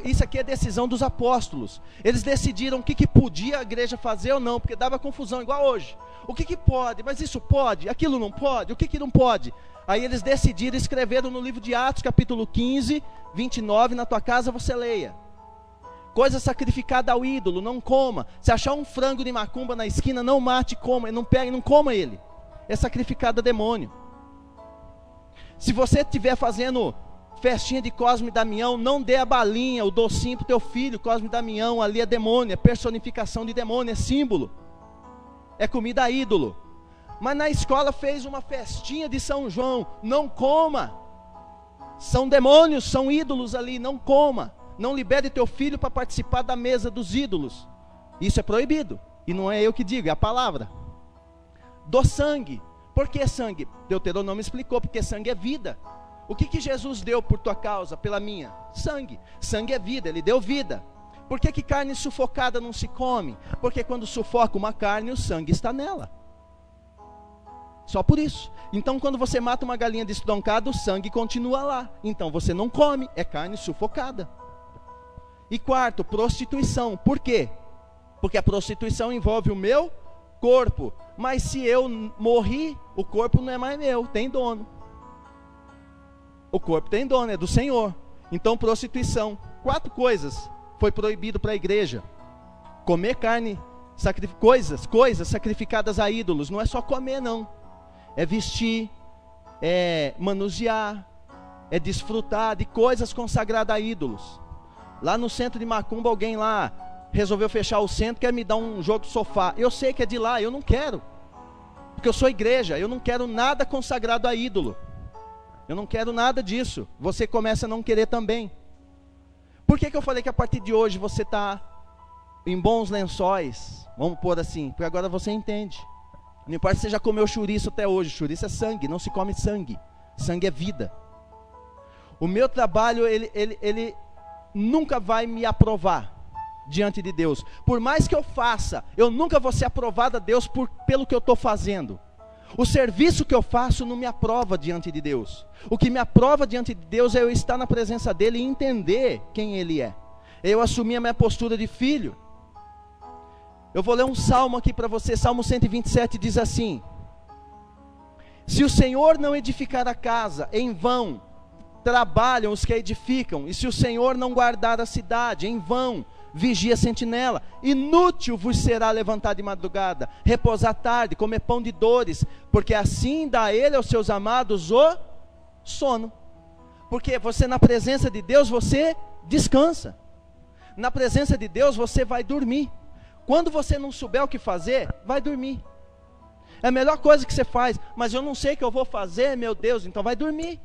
Isso aqui é decisão dos apóstolos. Eles decidiram o que podia a igreja fazer ou não, porque dava confusão, igual hoje. O que pode? Mas isso pode? Aquilo não pode? O que não pode? Aí eles decidiram, escreveram no livro de Atos, capítulo 15, 29, na tua casa você leia. Coisa sacrificada ao ídolo, não coma. Se achar um frango de macumba na esquina, não mate, coma, não pegue, não coma ele. É sacrificado a demônio. Se você estiver fazendo festinha de Cosme e Damião, não dê a balinha, o docinho para o teu filho. Cosme e Damião, ali é demônio, é personificação de demônio, é símbolo, é comida a ídolo. Mas na escola fez uma festinha de São João, não coma. São demônios, são ídolos ali, não coma. Não libere teu filho para participar da mesa dos ídolos. Isso é proibido, e não é eu que digo, é a palavra. Do sangue. Por que sangue? Deuteronômio explicou, porque sangue é vida. O que Jesus deu por tua causa, pela minha? Sangue. Sangue é vida, ele deu vida. Por que carne sufocada não se come? Porque quando sufoca uma carne, o sangue está nela. Só por isso. Então quando você mata uma galinha destroncada, o sangue continua lá. Então você não come, é carne sufocada. E quarto, prostituição. Por quê? Porque a prostituição envolve o meu corpo. Mas se eu morri, o corpo não é mais meu, tem dono. O corpo tem dono, é do Senhor. Então prostituição. 4 coisas foi proibido para a igreja. Comer carne, coisas sacrificadas a ídolos. Não é só comer não. É vestir, é manusear, é desfrutar de coisas consagradas a ídolos. Lá no centro de Macumba, alguém lá resolveu fechar o centro, quer me dar um jogo de sofá. Eu sei que é de lá, eu não quero. Porque eu sou igreja, eu não quero nada consagrado a ídolo. Eu não quero nada disso. Você começa a não querer também. Por que eu falei que a partir de hoje você está em bons lençóis? Vamos pôr assim, porque agora você entende. Não importa se você já comeu chouriço até hoje. Chouriço é sangue, não se come sangue. Sangue é vida. O meu trabalho, ele nunca vai me aprovar diante de Deus. Por mais que eu faça, eu nunca vou ser aprovado a Deus pelo que eu estou fazendo. O serviço que eu faço não me aprova diante de Deus. O que me aprova diante de Deus é eu estar na presença dEle e entender quem Ele é. Eu assumir a minha postura de filho. Eu vou ler um salmo aqui para você. Salmo 127 diz assim: se o Senhor não edificar a casa, em vão trabalham os que a edificam. E se o Senhor não guardar a cidade, em vão vigia a sentinela. Inútil vos será levantar de madrugada, repousar tarde, comer pão de dores, porque assim dá Ele aos seus amados o sono. Porque você na presença de Deus, você descansa. Na presença de Deus você vai dormir. Quando você não souber o que fazer, vai dormir. É a melhor coisa que você faz. Mas eu não sei o que eu vou fazer, meu Deus, então vai dormir.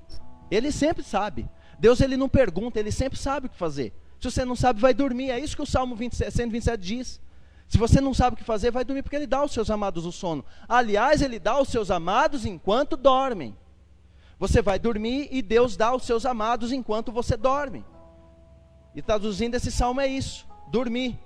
Ele sempre sabe. Deus, ele não pergunta, ele sempre sabe o que fazer. Se você não sabe, vai dormir. É isso que o Salmo 127 diz. Se você não sabe o que fazer, vai dormir, porque Ele dá aos seus amados o sono. Aliás, Ele dá aos seus amados enquanto dormem. Você vai dormir e Deus dá aos seus amados enquanto você dorme. E traduzindo esse salmo é isso: dormir.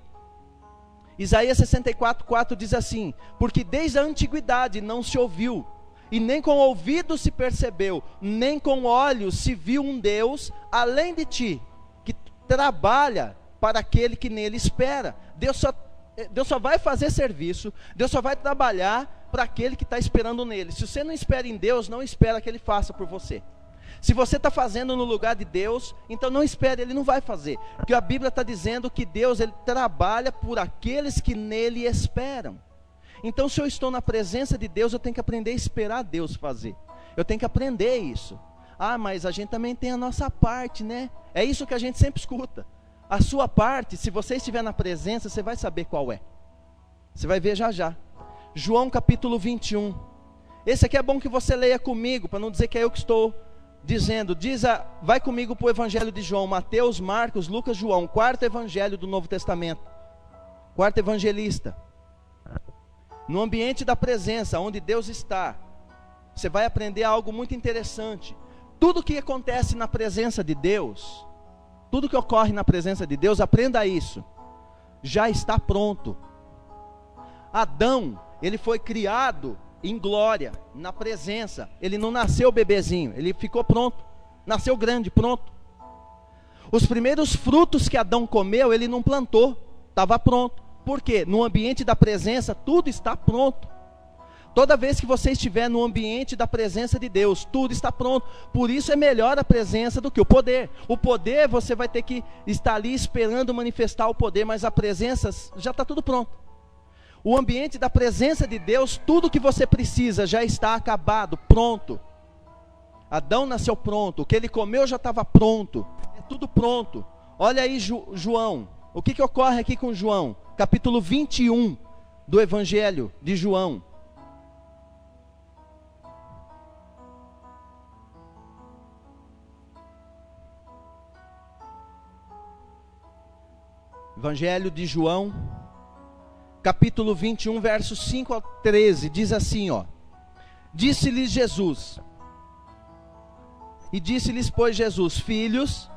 Isaías 64:4 diz assim: porque desde a antiguidade não se ouviu, e nem com ouvido se percebeu, nem com olhos se viu um Deus além de ti, que trabalha para aquele que nele espera. Deus só vai fazer serviço, Deus só vai trabalhar para aquele que está esperando nele. Se você não espera em Deus, não espera que Ele faça por você. Se você está fazendo no lugar de Deus, então não espere, Ele não vai fazer. Porque a Bíblia está dizendo que Deus, Ele trabalha por aqueles que nele esperam. Então se eu estou na presença de Deus, eu tenho que aprender a esperar Deus fazer. Eu tenho que aprender isso. Ah, mas a gente também tem a nossa parte, né? É isso que a gente sempre escuta. A sua parte, se você estiver na presença, você vai saber qual é. Você vai ver já já. João capítulo 21. Esse aqui é bom que você leia comigo, para não dizer que é eu que estou dizendo. Vai comigo para o Evangelho de João, Mateus, Marcos, Lucas, João, quarto Evangelho do Novo Testamento, quarto evangelista. No ambiente da presença, onde Deus está, você vai aprender algo muito interessante. Tudo que acontece na presença de Deus, tudo que ocorre na presença de Deus, aprenda isso, já está pronto. Adão, ele foi criado em glória, na presença. Ele não nasceu bebezinho, ele ficou pronto, nasceu grande, pronto. Os primeiros frutos que Adão comeu, ele não plantou, estava pronto. Por quê? No ambiente da presença, tudo está pronto. Toda vez que você estiver no ambiente da presença de Deus, tudo está pronto. Por isso é melhor a presença do que o poder. O poder, você vai ter que estar ali esperando manifestar o poder, mas a presença, já está tudo pronto. O ambiente da presença de Deus, tudo que você precisa já está acabado, pronto. Adão nasceu pronto, o que ele comeu já estava pronto, é tudo pronto. Olha aí João, o que ocorre aqui com João? Capítulo 21 do Evangelho de João. Evangelho de João, capítulo 21, versos 5 ao 13, diz assim, ó. Disse-lhes Jesus, e disse-lhes, pois, Jesus: filhos,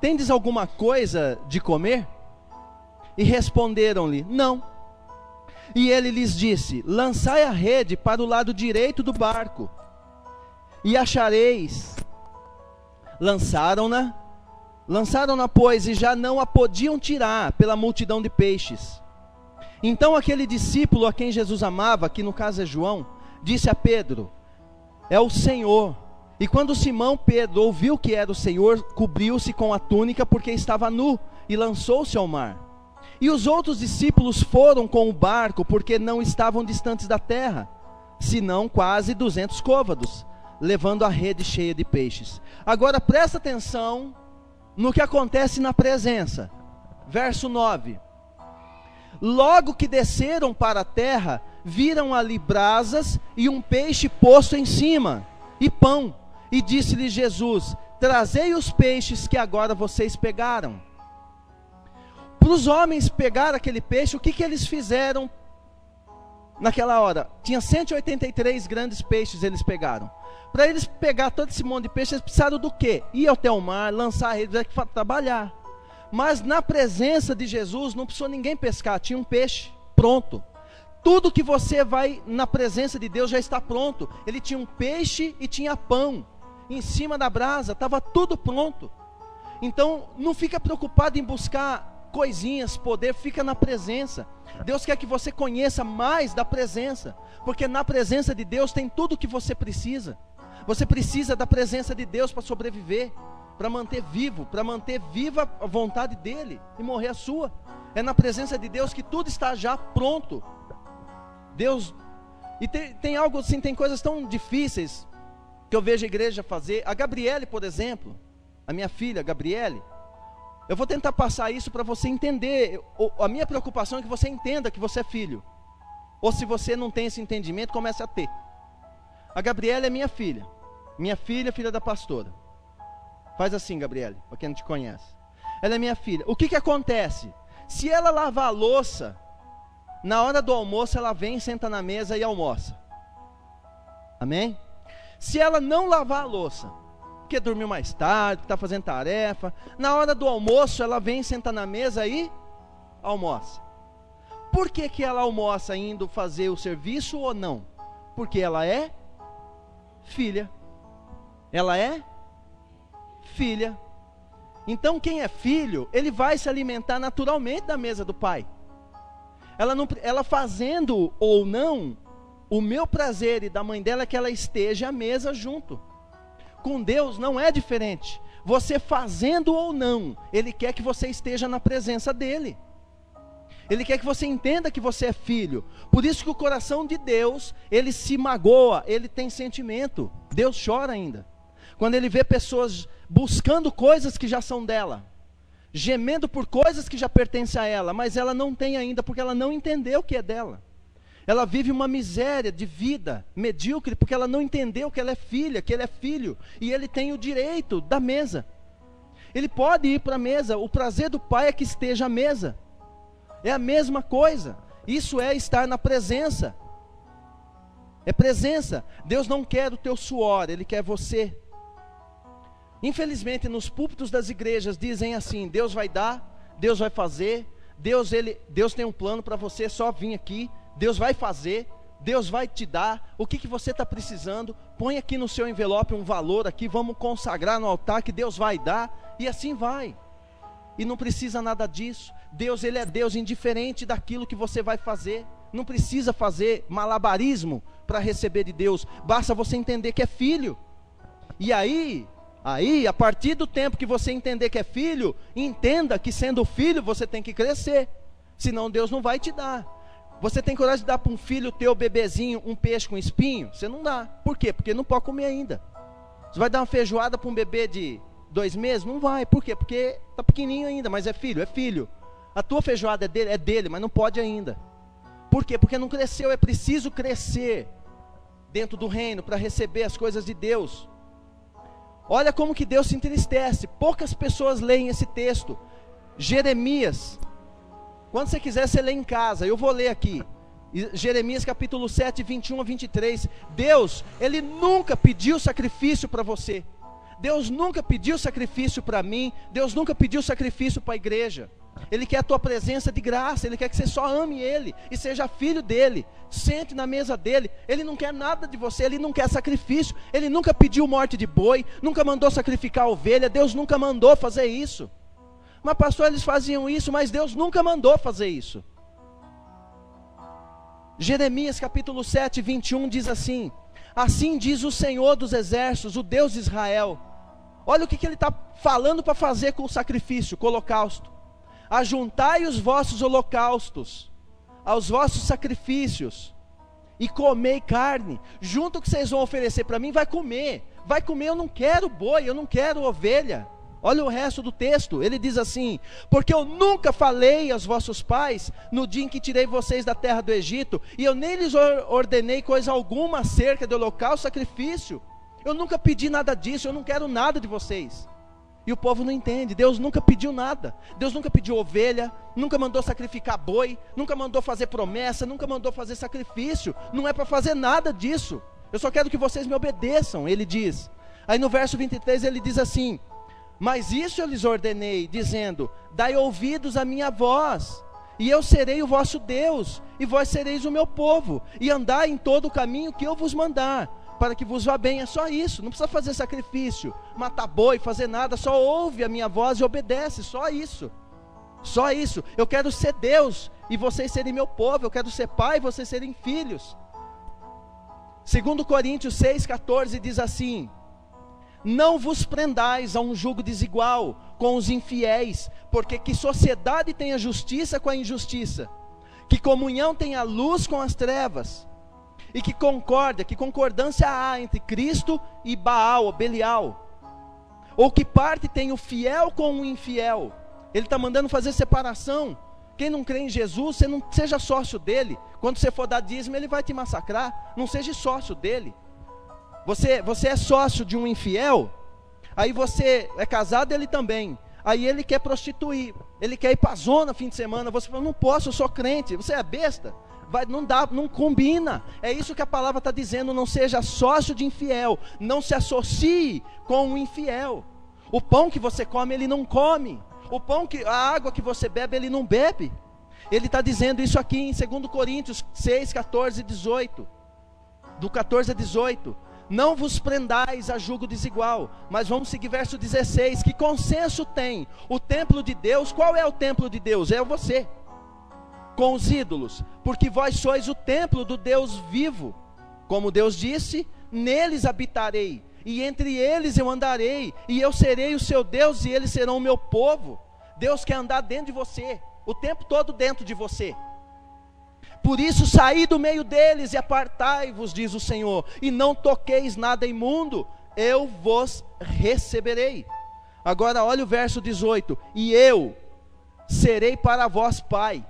tendes alguma coisa de comer? E responderam-lhe: não. E ele lhes disse: lançai a rede para o lado direito do barco, e achareis. Lançaram-na, pois, e já não a podiam tirar pela multidão de peixes. Então aquele discípulo a quem Jesus amava, que no caso é João, disse a Pedro: é o Senhor. E quando Simão Pedro ouviu que era o Senhor, cobriu-se com a túnica, porque estava nu, e lançou-se ao mar. E os outros discípulos foram com o barco, porque não estavam distantes da terra, senão quase 200 côvados, levando a rede cheia de peixes. Agora presta atenção no que acontece na presença. Verso 9. Logo que desceram para a terra, viram ali brasas e um peixe posto em cima, e pão. E disse-lhe Jesus: trazei os peixes que agora vocês pegaram. Para os homens pegar aquele peixe, o que eles fizeram naquela hora? Tinha 183 grandes peixes, eles pegaram. Para eles pegar todo esse monte de peixe, eles precisaram do quê? Ir até o mar, lançar a rede, trabalhar. Mas na presença de Jesus, não precisou ninguém pescar, tinha um peixe pronto. Tudo que você vai na presença de Deus já está pronto. Ele tinha um peixe e tinha pão em cima da brasa, estava tudo pronto. Então não fica preocupado em buscar coisinhas, poder, fica na presença. Deus quer que você conheça mais da presença, porque na presença de Deus tem tudo o que você precisa. Você precisa da presença de Deus para sobreviver, para manter vivo, para manter viva a vontade dEle e morrer a sua. É na presença de Deus que tudo está já pronto. Deus, e tem algo assim, tem coisas tão difíceis que eu vejo a igreja fazer. A Gabriele, por exemplo, a minha filha Gabriele, eu vou tentar passar isso para você entender. A minha preocupação é que você entenda que você é filho, ou se você não tem esse entendimento, comece a ter. A Gabriele é minha filha, filha da pastora. Faz assim, Gabriele, para quem não te conhece. Ela é minha filha. O que acontece? Se ela lavar a louça, na hora do almoço ela vem, senta na mesa e almoça. Amém? Se ela não lavar a louça, porque dormiu mais tarde, está fazendo tarefa, na hora do almoço ela vem, senta na mesa e almoça. Por que ela almoça indo fazer o serviço ou não? Porque ela é filha. Ela é filha. Então quem é filho, ele vai se alimentar naturalmente da mesa do pai. Ela fazendo ou não, o meu prazer e da mãe dela é que ela esteja à mesa junto. Com Deus não é diferente. Você fazendo ou não, Ele quer que você esteja na presença dEle. Ele quer que você entenda que você é filho. Por isso que o coração de Deus, ele se magoa, ele tem sentimento. Deus chora ainda quando Ele vê pessoas buscando coisas que já são dela, gemendo por coisas que já pertencem a ela, mas ela não tem ainda, porque ela não entendeu o que é dela. Ela vive uma miséria de vida medíocre, porque ela não entendeu que ela é filha, que ele é filho, e ele tem o direito da mesa. Ele pode ir para a mesa, o prazer do pai é que esteja à mesa. É a mesma coisa, isso é estar na presença. É presença. Deus não quer o teu suor, Ele quer você. Infelizmente nos púlpitos das igrejas dizem assim: Deus vai dar, Deus vai fazer, Deus tem um plano para você, só vir aqui, Deus vai fazer, Deus vai te dar, o que você está precisando, põe aqui no seu envelope um valor aqui, vamos consagrar no altar que Deus vai dar, e assim vai. E não precisa nada disso. Deus, Ele é Deus indiferente daquilo que você vai fazer. Não precisa fazer malabarismo para receber de Deus, basta você entender que é filho. E aí, a partir do tempo que você entender que é filho, entenda que sendo filho você tem que crescer, senão Deus não vai te dar. Você tem coragem de dar para um filho teu, bebezinho, um peixe com espinho? Você não dá. Por quê? Porque não pode comer ainda. Você vai dar uma feijoada para um bebê de 2 meses? Não vai. Por quê? Porque está pequenininho ainda, mas é filho, é filho. A tua feijoada é dele, mas não pode ainda. Por quê? Porque não cresceu. É preciso crescer dentro do reino para receber as coisas de Deus. Olha como que Deus se entristece. Poucas pessoas leem esse texto. Jeremias. Quando você quiser, você lê em casa. Eu vou ler aqui. Jeremias capítulo 7, 21 a 23. Deus, Ele nunca pediu sacrifício para você. Deus nunca pediu sacrifício para mim. Deus nunca pediu sacrifício para a igreja. Ele quer a tua presença de graça. Ele quer que você só ame Ele e seja filho dEle. Sente na mesa dEle. Ele não quer nada de você. Ele não quer sacrifício. Ele nunca pediu morte de boi. Nunca mandou sacrificar ovelha. Deus nunca mandou fazer isso. Mas pastor, eles faziam isso, mas Deus nunca mandou fazer isso. Jeremias capítulo 7, 21 diz assim: assim diz o Senhor dos exércitos, o Deus de Israel. Olha o que Ele está falando para fazer com o sacrifício, com o holocausto. Ajuntai os vossos holocaustos aos vossos sacrifícios, e comei carne. Junto o que vocês vão oferecer para mim, vai comer. Vai comer, eu não quero boi, eu não quero ovelha. Olha o resto do texto, ele diz assim: porque eu nunca falei aos vossos pais, no dia em que tirei vocês da terra do Egito, e eu nem lhes ordenei coisa alguma acerca do holocausto, sacrifício. Eu nunca pedi nada disso, eu não quero nada de vocês. E o povo não entende. Deus nunca pediu nada. Deus nunca pediu ovelha, nunca mandou sacrificar boi, nunca mandou fazer promessa, nunca mandou fazer sacrifício. Não é para fazer nada disso. Eu só quero que vocês me obedeçam, ele diz. Aí no verso 23 ele diz assim: mas isso eu lhes ordenei, dizendo: dai ouvidos à minha voz, e eu serei o vosso Deus, e vós sereis o meu povo, e andai em todo o caminho que eu vos mandar, para que vos vá bem. É só isso, não precisa fazer sacrifício, matar boi, fazer nada, só ouve a minha voz e obedece, só isso. Só isso. Eu quero ser Deus, e vocês serem meu povo. Eu quero ser pai, e vocês serem filhos. 2 Coríntios 6,14 diz assim: não vos prendais a um jugo desigual com os infiéis, porque que sociedade tem a justiça com a injustiça? Que comunhão tem a luz com as trevas? E que concordância há entre Cristo e Baal ou Belial? Ou que parte tem o fiel com o infiel? Ele está mandando fazer separação. Quem não crê em Jesus, você não seja sócio dele. Quando você for dar dízimo, ele vai te massacrar. Não seja sócio dele. Você é sócio de um infiel, aí você é casado, ele também. Aí ele quer prostituir, ele quer ir para a zona fim de semana. Você fala: não posso, eu sou crente. Você é besta? Não dá, não combina. É isso que a palavra está dizendo: não seja sócio de infiel, não se associe com o infiel. O pão que você come, ele não come. A água que você bebe, ele não bebe. Ele está dizendo isso aqui em 2 Coríntios 6, 14 e 18. Do 14 a 18. Não vos prendais a jugo desigual. Mas vamos seguir verso 16. Que consenso tem o templo de Deus? Qual é o templo de Deus? É você. Com os ídolos. Porque vós sois o templo do Deus vivo. Como Deus disse: neles habitarei, e entre eles eu andarei, e eu serei o seu Deus, e eles serão o meu povo. Deus quer andar dentro de você, o tempo todo dentro de você. Por isso saí do meio deles e apartai-vos, diz o Senhor, e não toqueis nada imundo, eu vos receberei. Agora olha o verso 18: e eu serei para vós pai,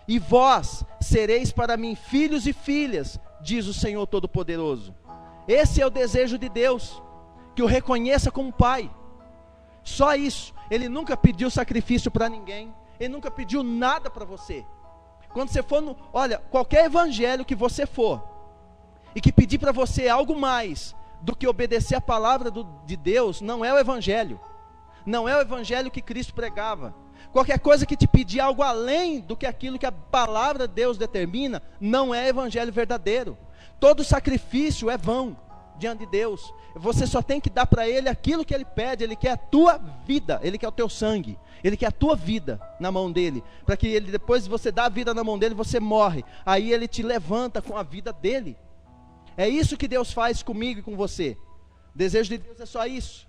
e vós sereis para mim filhos e filhas, diz o Senhor Todo-Poderoso. Esse é o desejo de Deus, que o reconheça como pai. Só isso. Ele nunca pediu sacrifício para ninguém, ele nunca pediu nada para você. Quando você for olha, qualquer evangelho que você for, e que pedir para você algo mais do que obedecer a palavra de Deus, não é o evangelho. Não é o evangelho que Cristo pregava. Qualquer coisa que te pedir algo além do que aquilo que a palavra de Deus determina, não é evangelho verdadeiro. Todo sacrifício é vão diante de Deus. Você só tem que dar para Ele aquilo que Ele pede. Ele quer a tua vida, Ele quer o teu sangue, Ele quer a tua vida na mão dEle, para que Ele, depois de você dar a vida na mão dEle, você morre, aí Ele te levanta com a vida dEle. É isso que Deus faz comigo e com você. O desejo de Deus é só isso,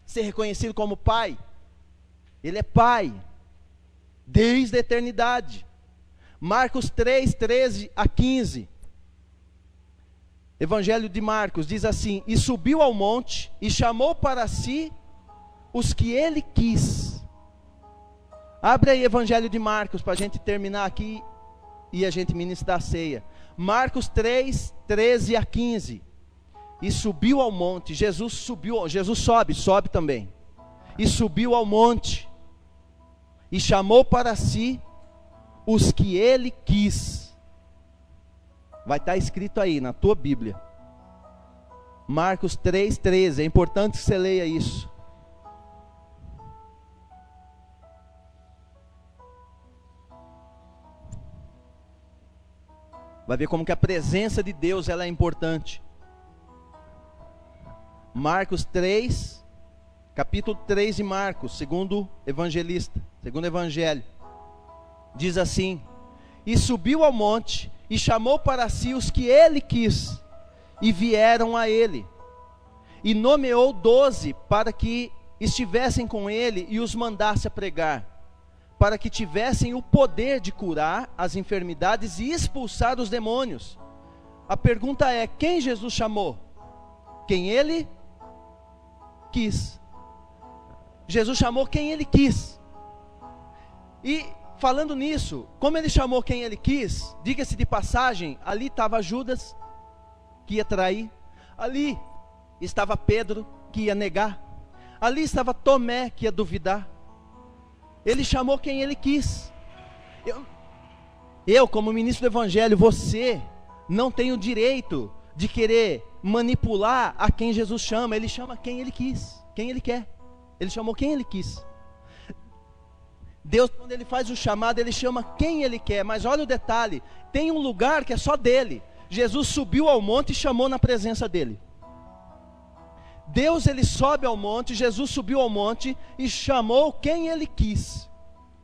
ser reconhecido como Pai. Ele é Pai, desde a eternidade. Marcos 3, 13 a 15. Evangelho de Marcos diz assim: e subiu ao monte, e chamou para si os que ele quis. Abre aí Evangelho de Marcos, para a gente terminar aqui, e a gente ministrar a ceia. Marcos 3, 13 a 15. E subiu ao monte, Jesus sobe também. E subiu ao monte, e chamou para si os que ele quis. Vai estar escrito aí na tua Bíblia. Marcos 3,13. É importante que você leia isso. Vai ver como que a presença de Deus ela é importante. Marcos 3, capítulo 3 de Marcos, segundo evangelista, segundo evangelho. Diz assim: e subiu ao monte, e chamou para si os que ele quis, e vieram a ele. E nomeou 12 para que estivessem com ele e os mandasse a pregar, para que tivessem o poder de curar as enfermidades e expulsar os demônios. A pergunta é: quem Jesus chamou? Quem ele quis. Jesus chamou quem ele quis. E falando nisso, como ele chamou quem ele quis, diga-se de passagem, ali estava Judas, que ia trair. Ali estava Pedro, que ia negar. Ali estava Tomé, que ia duvidar. Ele chamou quem ele quis. Eu como ministro do evangelho, você não tem o direito de querer manipular a quem Jesus chama. Ele chama quem ele quis, quem ele quer. Ele chamou quem ele quis. Deus, quando ele faz o chamado, ele chama quem ele quer. Mas olha o detalhe, tem um lugar que é só dele. Jesus subiu ao monte e chamou na presença dele. Deus, ele sobe ao monte, Jesus subiu ao monte e chamou quem ele quis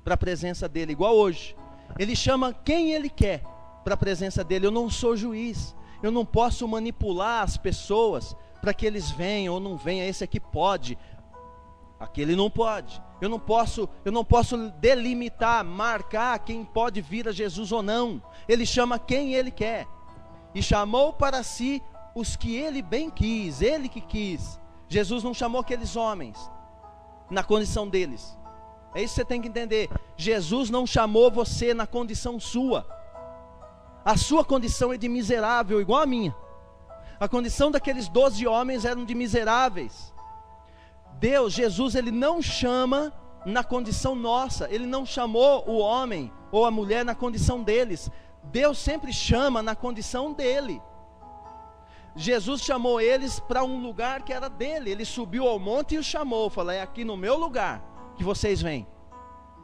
para a presença dele, igual hoje. Ele chama quem ele quer para a presença dele. Eu não sou juiz, eu não posso manipular as pessoas para que eles venham ou não venham. Esse aqui pode, aquele não pode. Eu não posso delimitar, marcar quem pode vir a Jesus ou não. Ele chama quem ele quer. E chamou para si os que ele bem quis, ele que quis. Jesus não chamou aqueles homens na condição deles. É isso que você tem que entender. Jesus não chamou você na condição sua. A sua condição é de miserável, igual a minha. A condição daqueles 12 homens eram de miseráveis. Jesus, ele não chama na condição nossa. Ele não chamou o homem ou a mulher na condição deles. Deus sempre chama na condição dele. Jesus chamou eles para um lugar que era dele. Ele subiu ao monte e os chamou. Falou: é aqui no meu lugar que vocês vêm.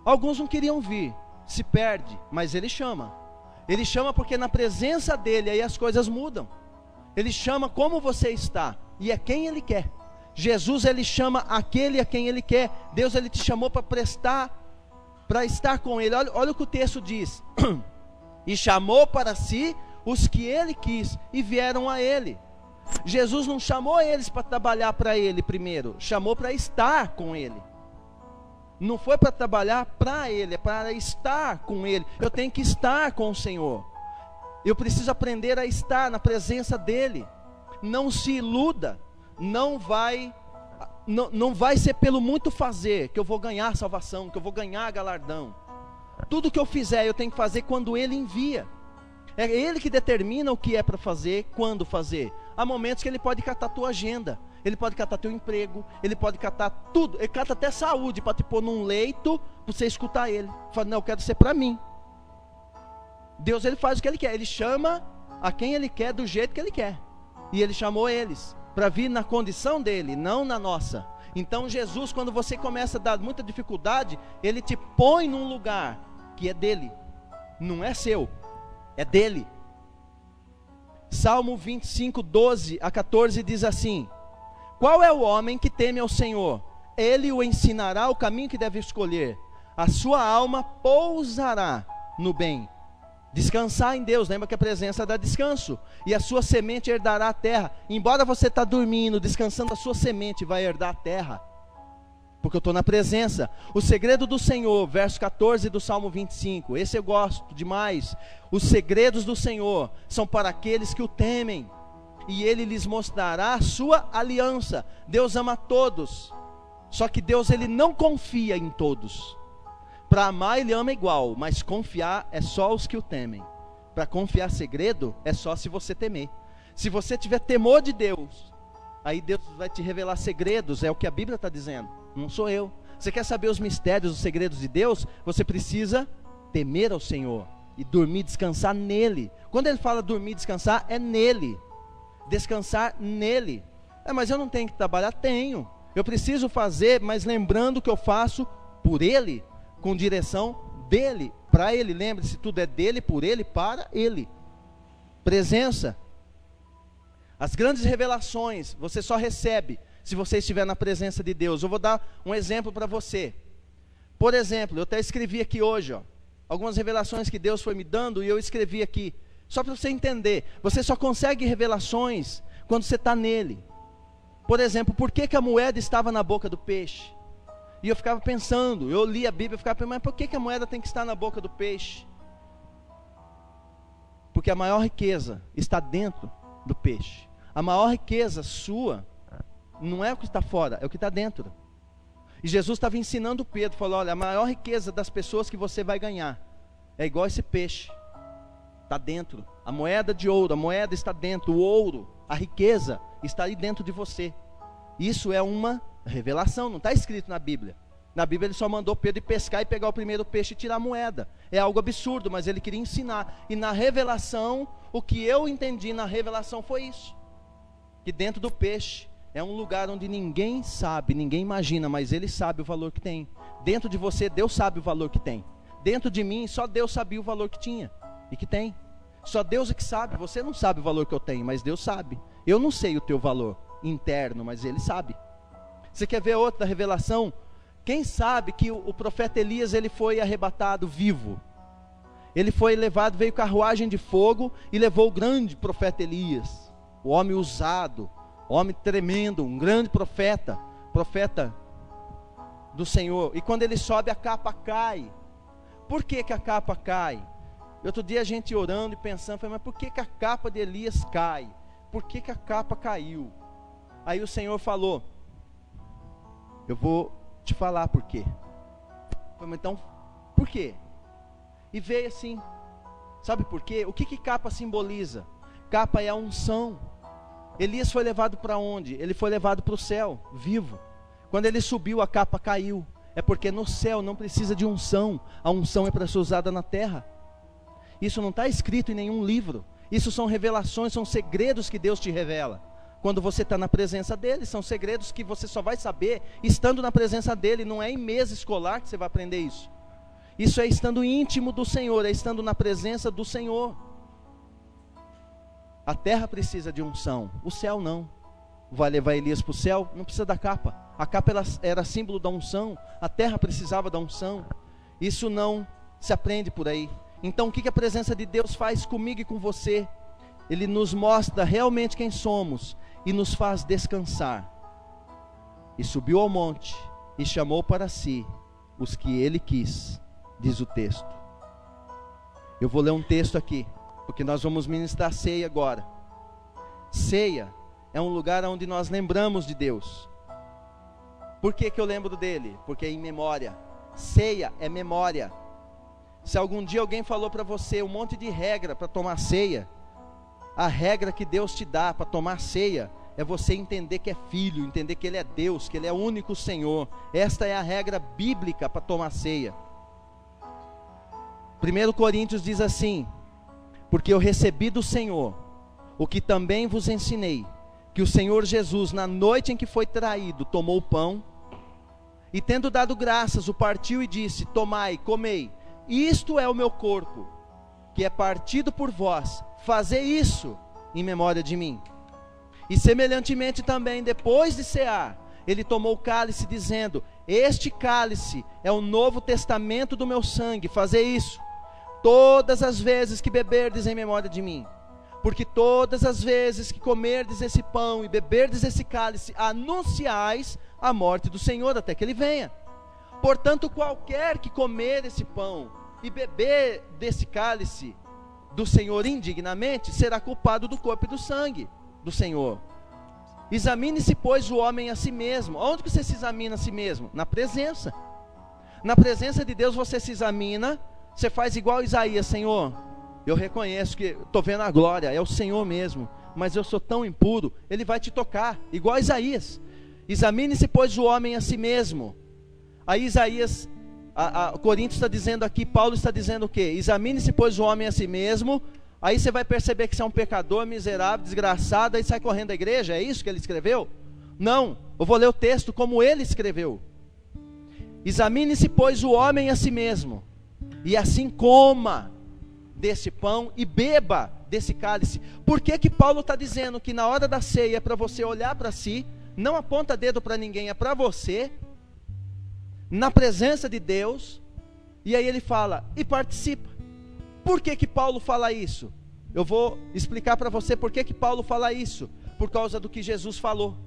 Alguns não queriam vir, se perde, mas ele chama. Ele chama porque na presença dele aí as coisas mudam. Ele chama como você está, e é quem ele quer. Jesus, ele chama aquele a quem ele quer. Deus, ele te chamou para estar com ele. Olha o que o texto diz. E chamou para si os que ele quis, e vieram a ele. Jesus não chamou eles para trabalhar para ele primeiro, chamou para estar com ele. Não foi para trabalhar para ele, é para estar com ele. Eu tenho que estar com o Senhor. Eu preciso aprender a estar na presença dele. Não se iluda. Não vai ser pelo muito fazer que eu vou ganhar salvação, que eu vou ganhar galardão. Tudo que eu fizer eu tenho que fazer quando ele envia. É Ele que determina o que é para fazer, quando fazer. Há momentos que Ele pode catar a tua agenda, Ele pode catar teu emprego, Ele pode catar tudo. Ele cata até saúde para te pôr num leito, para você escutar Ele. Fala, não, eu quero ser para mim. Deus, Ele faz o que Ele quer. Ele chama a quem Ele quer, do jeito que Ele quer. E Ele chamou eles para vir na condição dEle, não na nossa. Então Jesus, quando você começa a dar muita dificuldade, Ele te põe num lugar que é dEle, não é seu, é dEle. Salmo 25, 12 a 14 diz assim: qual é o homem que teme ao Senhor? Ele o ensinará o caminho que deve escolher. A sua alma pousará no bem. Descansar em Deus, lembra que a presença dá descanso. E a sua semente herdará a terra. Embora você está dormindo, descansando, a sua semente vai herdar a terra. Porque eu estou na presença. O segredo do Senhor, verso 14 do Salmo 25. Esse eu gosto demais. Os segredos do Senhor são para aqueles que o temem. E Ele lhes mostrará a sua aliança. Deus ama todos. Só que Deus, Ele não confia em todos. Para amar Ele ama igual, mas confiar é só os que o temem. Para confiar segredo é só se você temer. Se você tiver temor de Deus, aí Deus vai te revelar segredos, é o que a Bíblia está dizendo, não sou eu. Você quer saber os mistérios, os segredos de Deus? Você precisa temer ao Senhor e dormir, descansar nele. Quando Ele fala dormir, descansar, é nele. Descansar nele. Mas eu não tenho que trabalhar? Tenho. Eu preciso fazer, mas lembrando que eu faço por Ele, com direção dEle, para Ele. Lembre-se, tudo é dEle, por Ele, para Ele. Presença. As grandes revelações você só recebe se você estiver na presença de Deus. Eu vou dar um exemplo para você. Por exemplo, eu até escrevi aqui hoje, algumas revelações que Deus foi me dando, e eu escrevi aqui, só para você entender. Você só consegue revelações quando você está nele. Por exemplo, por que a moeda estava na boca do peixe? E eu ficava pensando, eu li a Bíblia e ficava pensando, mas por que a moeda tem que estar na boca do peixe? Porque a maior riqueza está dentro do peixe. A maior riqueza sua não é o que está fora, é o que está dentro. E Jesus estava ensinando Pedro, falou, olha, a maior riqueza das pessoas que você vai ganhar é igual esse peixe, está dentro. A moeda de ouro, a moeda está dentro, o ouro, a riqueza está aí dentro de você. Isso é uma revelação, não está escrito na Bíblia. Na Bíblia Ele só mandou Pedro ir pescar e pegar o primeiro peixe e tirar a moeda. É algo absurdo, mas Ele queria ensinar. E na revelação, o que eu entendi na revelação foi isso. Que dentro do peixe é um lugar onde ninguém sabe, ninguém imagina, mas Ele sabe o valor que tem. Dentro de você, Deus sabe o valor que tem. Dentro de mim, só Deus sabia o valor que tinha e que tem. Só Deus é que sabe. Você não sabe o valor que eu tenho, mas Deus sabe. Eu não sei o teu valor interno, mas Ele sabe. Você quer ver outra revelação? Quem sabe que o profeta Elias, ele foi arrebatado vivo? Ele foi levado, veio carruagem de fogo e levou o grande profeta Elias, o homem usado, o homem tremendo, um grande profeta do Senhor. E quando ele sobe, a capa cai. Por que a capa cai? Outro dia a gente orando e pensando, mas por que a capa de Elias cai? Por que a capa caiu? Aí o Senhor falou, eu vou te falar por quê. Então, por quê? E veio assim, sabe por quê? O que capa simboliza? Capa é a unção. Elias foi levado para onde? Ele foi levado para o céu, vivo. Quando ele subiu, a capa caiu. É porque no céu não precisa de unção. A unção é para ser usada na terra. Isso não está escrito em nenhum livro. Isso são revelações, são segredos que Deus te revela. Quando você está na presença dEle, são segredos que você só vai saber estando na presença dEle. Não é em mesa escolar que você vai aprender isso. Isso é estando íntimo do Senhor, é estando na presença do Senhor. A terra precisa de unção, o céu não. Vai levar Elias para o céu? Não precisa da capa. A capa era símbolo da unção, a terra precisava da unção. Isso não se aprende por aí. Então o que a presença de Deus faz comigo e com você? Ele nos mostra realmente quem somos e nos faz descansar. E subiu ao monte e chamou para si os que ele quis, diz o texto. Eu vou ler um texto aqui, porque nós vamos ministrar ceia agora. Ceia é um lugar onde nós lembramos de Deus. Por que eu lembro dele? Porque é em memória. Ceia é memória. Se algum dia alguém falou para você um monte de regra para tomar ceia, a regra que Deus te dá para tomar ceia é você entender que é filho, entender que Ele é Deus, que Ele é o único Senhor. Esta é a regra bíblica para tomar ceia. 1 Coríntios diz assim: porque eu recebi do Senhor o que também vos ensinei, que o Senhor Jesus, na noite em que foi traído, tomou o pão, e tendo dado graças, o partiu e disse: tomai, comei, isto é o meu corpo, que é partido por vós, fazei isso em memória de mim. E semelhantemente também, depois de cear, ele tomou o cálice, dizendo: este cálice é o novo testamento do meu sangue, fazei isso todas as vezes que beberdes em memória de mim. Porque todas as vezes que comerdes esse pão e beberdes esse cálice, anunciais a morte do Senhor até que Ele venha. Portanto, qualquer que comer esse pão e beber desse cálice do Senhor indignamente, será culpado do corpo e do sangue do Senhor. Examine-se, pois, o homem a si mesmo. Onde que você se examina a si mesmo? Na presença. Na presença de Deus você se examina, você faz igual Isaías: Senhor, eu reconheço que estou vendo a glória, é o Senhor mesmo, mas eu sou tão impuro. Ele vai te tocar, igual Isaías. Examine-se, pois, o homem a si mesmo. Aí Isaías, Coríntios está dizendo aqui, Paulo está dizendo o quê? Examine-se, pois, o homem a si mesmo. Aí você vai perceber que você é um pecador, miserável, desgraçado, aí sai correndo da igreja. É isso que ele escreveu? Não, eu vou ler o texto como ele escreveu. Examine-se, pois, o homem a si mesmo, e assim coma desse pão e beba desse cálice. Por que que Paulo está dizendo que na hora da ceia é para você olhar para si, não aponta dedo para ninguém, é para você, na presença de Deus, e aí ele fala, e participa. Por que que Paulo fala isso? Eu vou explicar para você por que que Paulo fala isso, por causa do que Jesus falou.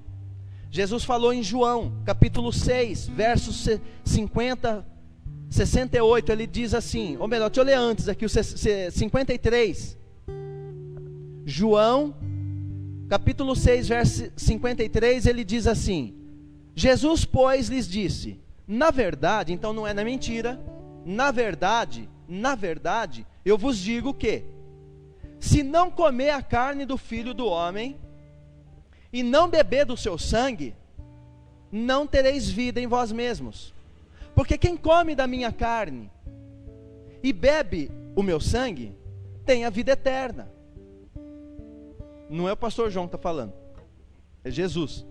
Jesus falou em João, capítulo 6, versos 68, ele diz assim, ou melhor, deixa eu ler antes aqui, o 53, João, capítulo 6, verso 53, ele diz assim, Jesus, pois, lhes disse, na verdade, então não é na mentira, na verdade, eu vos digo que, se não comer a carne do Filho do Homem, e não beber do seu sangue, não tereis vida em vós mesmos. Porque quem come da minha carne e bebe o meu sangue, tem a vida eterna. Não é o pastor João que está falando, é Jesus,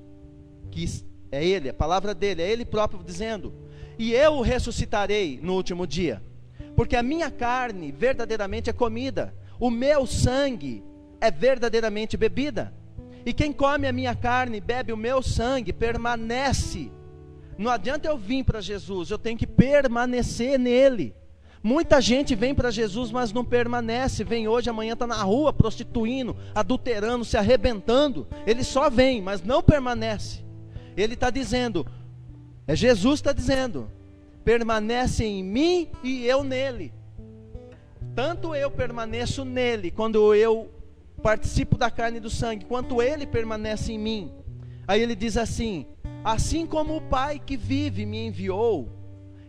que é Ele, a palavra dele, é Ele próprio dizendo, e eu o ressuscitarei no último dia, porque a minha carne verdadeiramente é comida, o meu sangue é verdadeiramente bebida, e quem come a minha carne e bebe o meu sangue, permanece. Não adianta eu vir para Jesus, eu tenho que permanecer nele. Muita gente vem para Jesus, mas não permanece, vem hoje, amanhã está na rua, prostituindo, adulterando, se arrebentando, ele só vem, mas não permanece. Ele está dizendo, Jesus está dizendo, permanece em mim e eu nele. Tanto eu permaneço nele, quando eu participo da carne e do sangue, quanto ele permanece em mim. Aí ele diz assim, assim como o Pai que vive me enviou,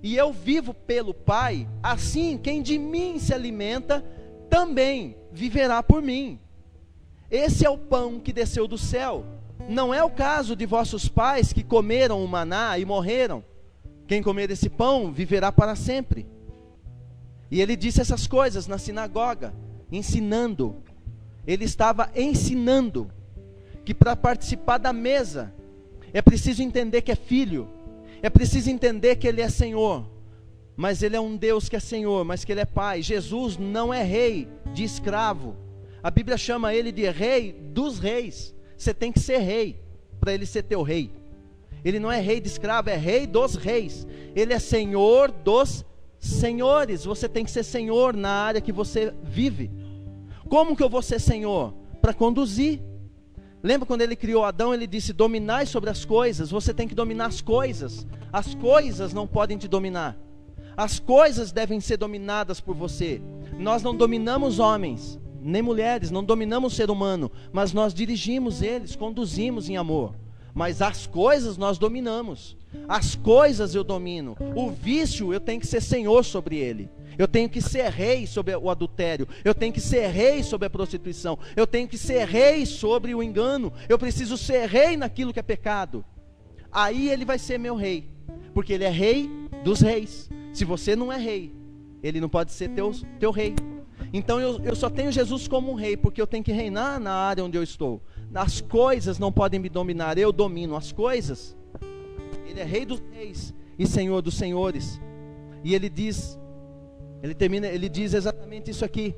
e eu vivo pelo Pai, assim quem de mim se alimenta, também viverá por mim. Esse é o pão que desceu do céu. Não é o caso de vossos pais que comeram o maná e morreram. Quem comer esse pão viverá para sempre. E ele disse essas coisas na sinagoga, ensinando. Ele estava ensinando que para participar da mesa, é preciso entender que é filho, é preciso entender que Ele é Senhor, mas Ele é um Deus que é Senhor, mas que Ele é Pai. Jesus não é rei de escravo, a Bíblia chama Ele de rei dos reis. Você tem que ser rei, para Ele ser teu rei. Ele não é rei de escravo, é rei dos reis, Ele é Senhor dos senhores. Você tem que ser Senhor na área que você vive. Como que eu vou ser Senhor? Para conduzir. Lembra quando Ele criou Adão, Ele disse, dominai sobre as coisas. Você tem que dominar as coisas não podem te dominar, as coisas devem ser dominadas por você. Nós não dominamos homens, nem mulheres, não dominamos o ser humano, mas nós dirigimos eles, conduzimos em amor. Mas as coisas nós dominamos, as coisas eu domino, o vício eu tenho que ser Senhor sobre ele. Eu tenho que ser rei sobre o adultério. Eu tenho que ser rei sobre a prostituição. Eu tenho que ser rei sobre o engano. Eu preciso ser rei naquilo que é pecado. Aí ele vai ser meu rei, porque ele é rei dos reis. Se você não é rei, ele não pode ser teu rei. Então eu só tenho Jesus como um rei, porque eu tenho que reinar na área onde eu estou. As coisas não podem me dominar, eu domino as coisas. Ele é rei dos reis e senhor dos senhores. E ele diz exatamente isso aqui.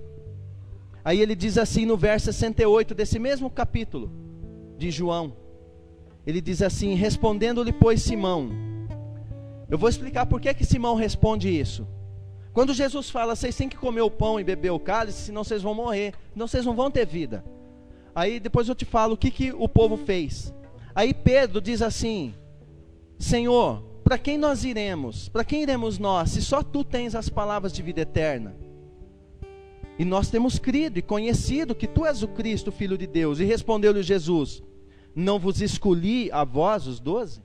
Aí ele diz assim no verso 68 desse mesmo capítulo de João. Ele diz assim: respondendo-lhe, pois, Simão. Eu vou explicar por que Simão responde isso. Quando Jesus fala, vocês têm que comer o pão e beber o cálice, senão vocês vão morrer, senão vocês não vão ter vida. Aí depois eu te falo o que o povo fez. Aí Pedro diz assim: Senhor, para quem nós iremos? Para quem iremos nós, se só tu tens as palavras de vida eterna? E nós temos crido e conhecido que tu és o Cristo, Filho de Deus. E respondeu-lhe Jesus: não vos escolhi a vós, os 12?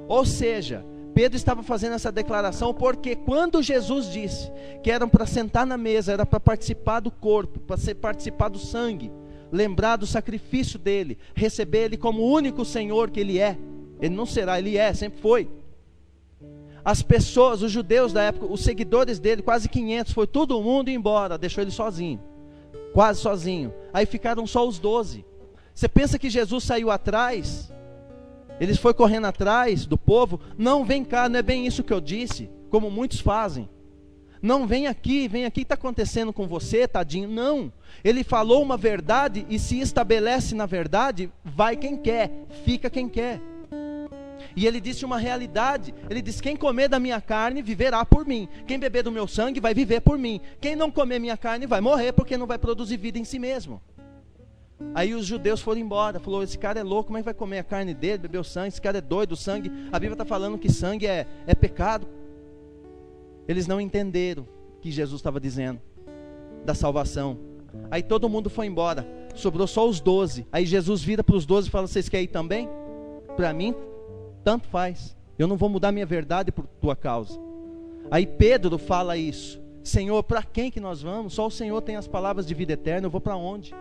Ou seja, Pedro estava fazendo essa declaração porque quando Jesus disse que eram para sentar na mesa, era para participar do corpo, para participar do sangue, lembrar do sacrifício dele, receber ele como o único Senhor que ele é. Ele não será, ele é, sempre foi. As pessoas, os judeus da época, os seguidores dele, quase 500, foi todo mundo embora, deixou ele sozinho, quase sozinho. Aí ficaram só os 12. Você pensa que Jesus saiu atrás? Ele foi correndo atrás do povo? Não, vem cá, não é bem isso que eu disse, como muitos fazem. Não, vem aqui, o que está acontecendo com você, tadinho? Não, ele falou uma verdade e se estabelece na verdade, vai quem quer, fica quem quer. E ele disse uma realidade, ele disse: quem comer da minha carne viverá por mim, quem beber do meu sangue vai viver por mim, quem não comer minha carne vai morrer, porque não vai produzir vida em si mesmo. Aí os judeus foram embora, falou: esse cara é louco, como é que vai comer a carne dele, beber o sangue, esse cara é doido, o sangue, a Bíblia está falando que sangue é pecado. Eles não entenderam o que Jesus estava dizendo, da salvação. Aí todo mundo foi embora, sobrou só os 12, aí Jesus vira para os 12 e fala: vocês querem ir também? Para mim, tanto faz, eu não vou mudar minha verdade por tua causa. Aí Pedro fala isso: Senhor, para quem que nós vamos? Só o Senhor tem as palavras de vida eterna, eu vou para onde?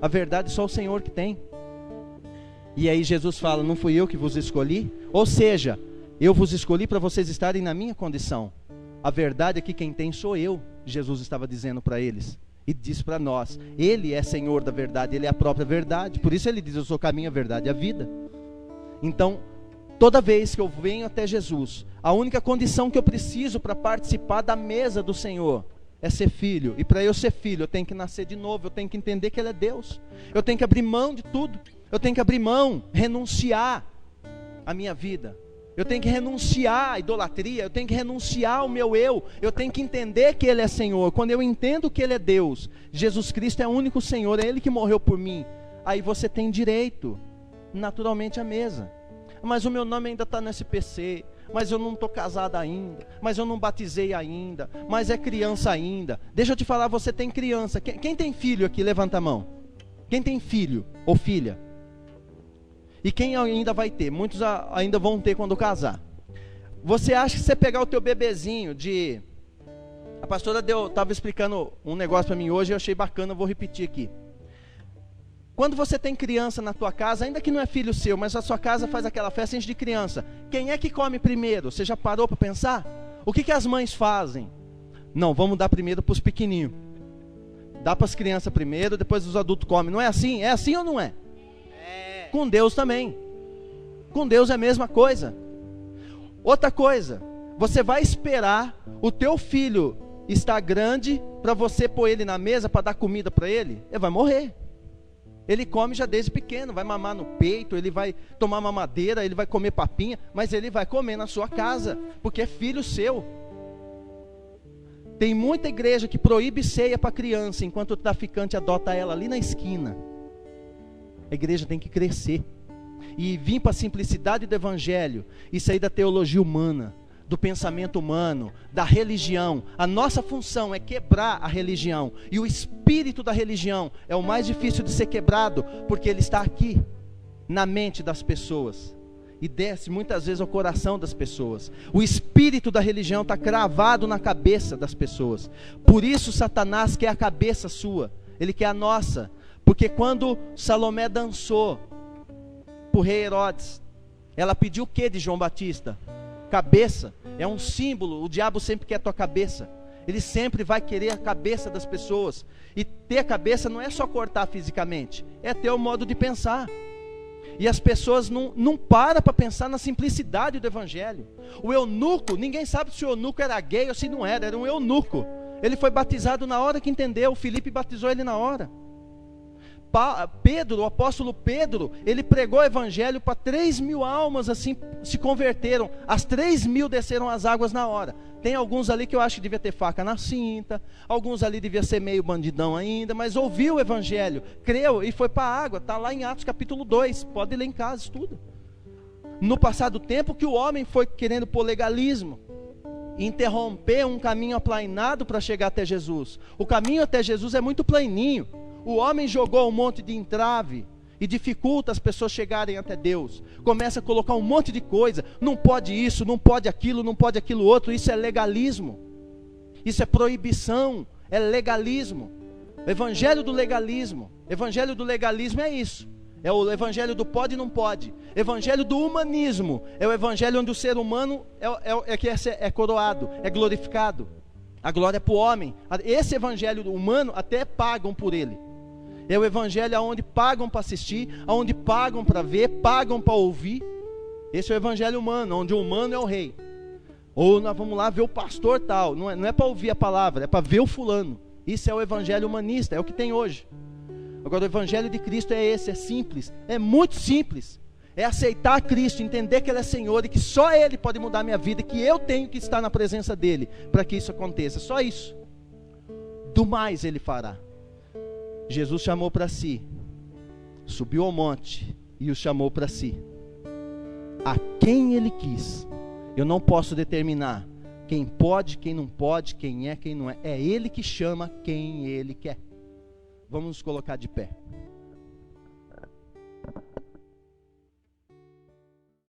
A verdade só o Senhor que tem. E aí Jesus fala: não fui eu que vos escolhi? Ou seja, eu vos escolhi para vocês estarem na minha condição. A verdade é que quem tem sou eu, Jesus estava dizendo para eles. E diz para nós: Ele é Senhor da verdade, Ele é a própria verdade. Por isso Ele diz: eu sou o caminho, a verdade e a vida. Então, toda vez que eu venho até Jesus, a única condição que eu preciso para participar da mesa do Senhor é ser filho. E para eu ser filho, eu tenho que nascer de novo, eu tenho que entender que Ele é Deus. Eu tenho que abrir mão de tudo. Eu tenho que abrir mão, renunciar a minha vida. Eu tenho que renunciar à idolatria, eu tenho que renunciar ao meu eu. Eu tenho que entender que Ele é Senhor. Quando eu entendo que Ele é Deus, Jesus Cristo é o único Senhor, é Ele que morreu por mim. Aí você tem direito, naturalmente, à mesa. Mas o meu nome ainda está no SPC, mas eu não estou casado ainda, mas eu não batizei ainda, mas é criança ainda. Deixa eu te falar, você tem criança. Quem tem filho aqui, levanta a mão. Quem tem filho ou filha? E quem ainda vai ter? Muitos ainda vão ter quando casar. Você acha que você pegar o teu bebezinho de... A pastora estava explicando um negócio para mim hoje, eu achei bacana, eu vou repetir aqui. Quando você tem criança na tua casa, ainda que não é filho seu, mas a sua casa faz aquela festa de criança, quem é que come primeiro? Você já parou para pensar? O que as mães fazem? Não, vamos dar primeiro para os pequenininhos. Dá para as crianças primeiro, depois os adultos comem. Não é assim? É assim ou não é? Com Deus também. Com Deus é a mesma coisa. Outra coisa, você vai esperar o teu filho estar grande para você pôr ele na mesa para dar comida para ele? Ele vai morrer. Ele come já desde pequeno, vai mamar no peito, ele vai tomar mamadeira, ele vai comer papinha, mas ele vai comer na sua casa, porque é filho seu. Tem muita igreja que proíbe ceia para criança, enquanto o traficante adota ela ali na esquina. A igreja tem que crescer e vir para a simplicidade do evangelho e sair da teologia humana, do pensamento humano, da religião. A nossa função é quebrar a religião, e o espírito da religião é o mais difícil de ser quebrado, porque ele está aqui, na mente das pessoas, e desce muitas vezes ao coração das pessoas. O espírito da religião está cravado na cabeça das pessoas. Por isso Satanás quer a cabeça sua, ele quer a nossa. Porque quando Salomé dançou para o rei Herodes, ela pediu o que de João Batista? Cabeça. É um símbolo, o diabo sempre quer a tua cabeça. Ele sempre vai querer a cabeça das pessoas. E ter a cabeça não é só cortar fisicamente, é ter o modo de pensar. E as pessoas não param para pensar na simplicidade do evangelho. O eunuco, ninguém sabe se o eunuco era gay ou se não era, era um eunuco. Ele foi batizado na hora que entendeu, o Filipe batizou ele na hora. Pedro, o apóstolo Pedro, ele pregou o evangelho para 3.000 almas, assim, se converteram. As 3.000 desceram as águas na hora. Tem alguns ali que eu acho que devia ter faca na cinta, alguns ali devia ser meio bandidão ainda, mas ouviu o evangelho, creu e foi para a água. Está lá em Atos capítulo 2, pode ler em casa, estuda. No passado tempo que o homem foi querendo pôr legalismo, interromper um caminho aplainado para chegar até Jesus. O caminho até Jesus é muito plaininho. O homem jogou um monte de entrave e dificulta as pessoas chegarem até Deus. Começa a colocar um monte de coisa. Não pode isso, não pode aquilo outro. Isso é legalismo. Isso é proibição, é legalismo. O evangelho do legalismo. Evangelho do legalismo é isso. É o evangelho do pode e não pode. Evangelho do humanismo. É o evangelho onde o ser humano é coroado, é glorificado. A glória é para o homem. Esse evangelho humano até pagam por ele. É o evangelho onde pagam para assistir, onde pagam para ver, pagam para ouvir. Esse é o evangelho humano, onde o humano é o rei. Ou nós vamos lá ver o pastor tal. Não é para ouvir a palavra, é para ver o fulano. Isso é o evangelho humanista, é o que tem hoje. Agora o evangelho de Cristo é esse, é simples, é muito simples. É aceitar Cristo, entender que Ele é Senhor e que só Ele pode mudar a minha vida, que eu tenho que estar na presença dEle para que isso aconteça, só isso. Do mais Ele fará. Jesus chamou para si, subiu ao monte e os chamou para si. A quem Ele quis. Eu não posso determinar quem pode, quem não pode, quem é, quem não é. É Ele que chama quem Ele quer. Vamos nos colocar de pé.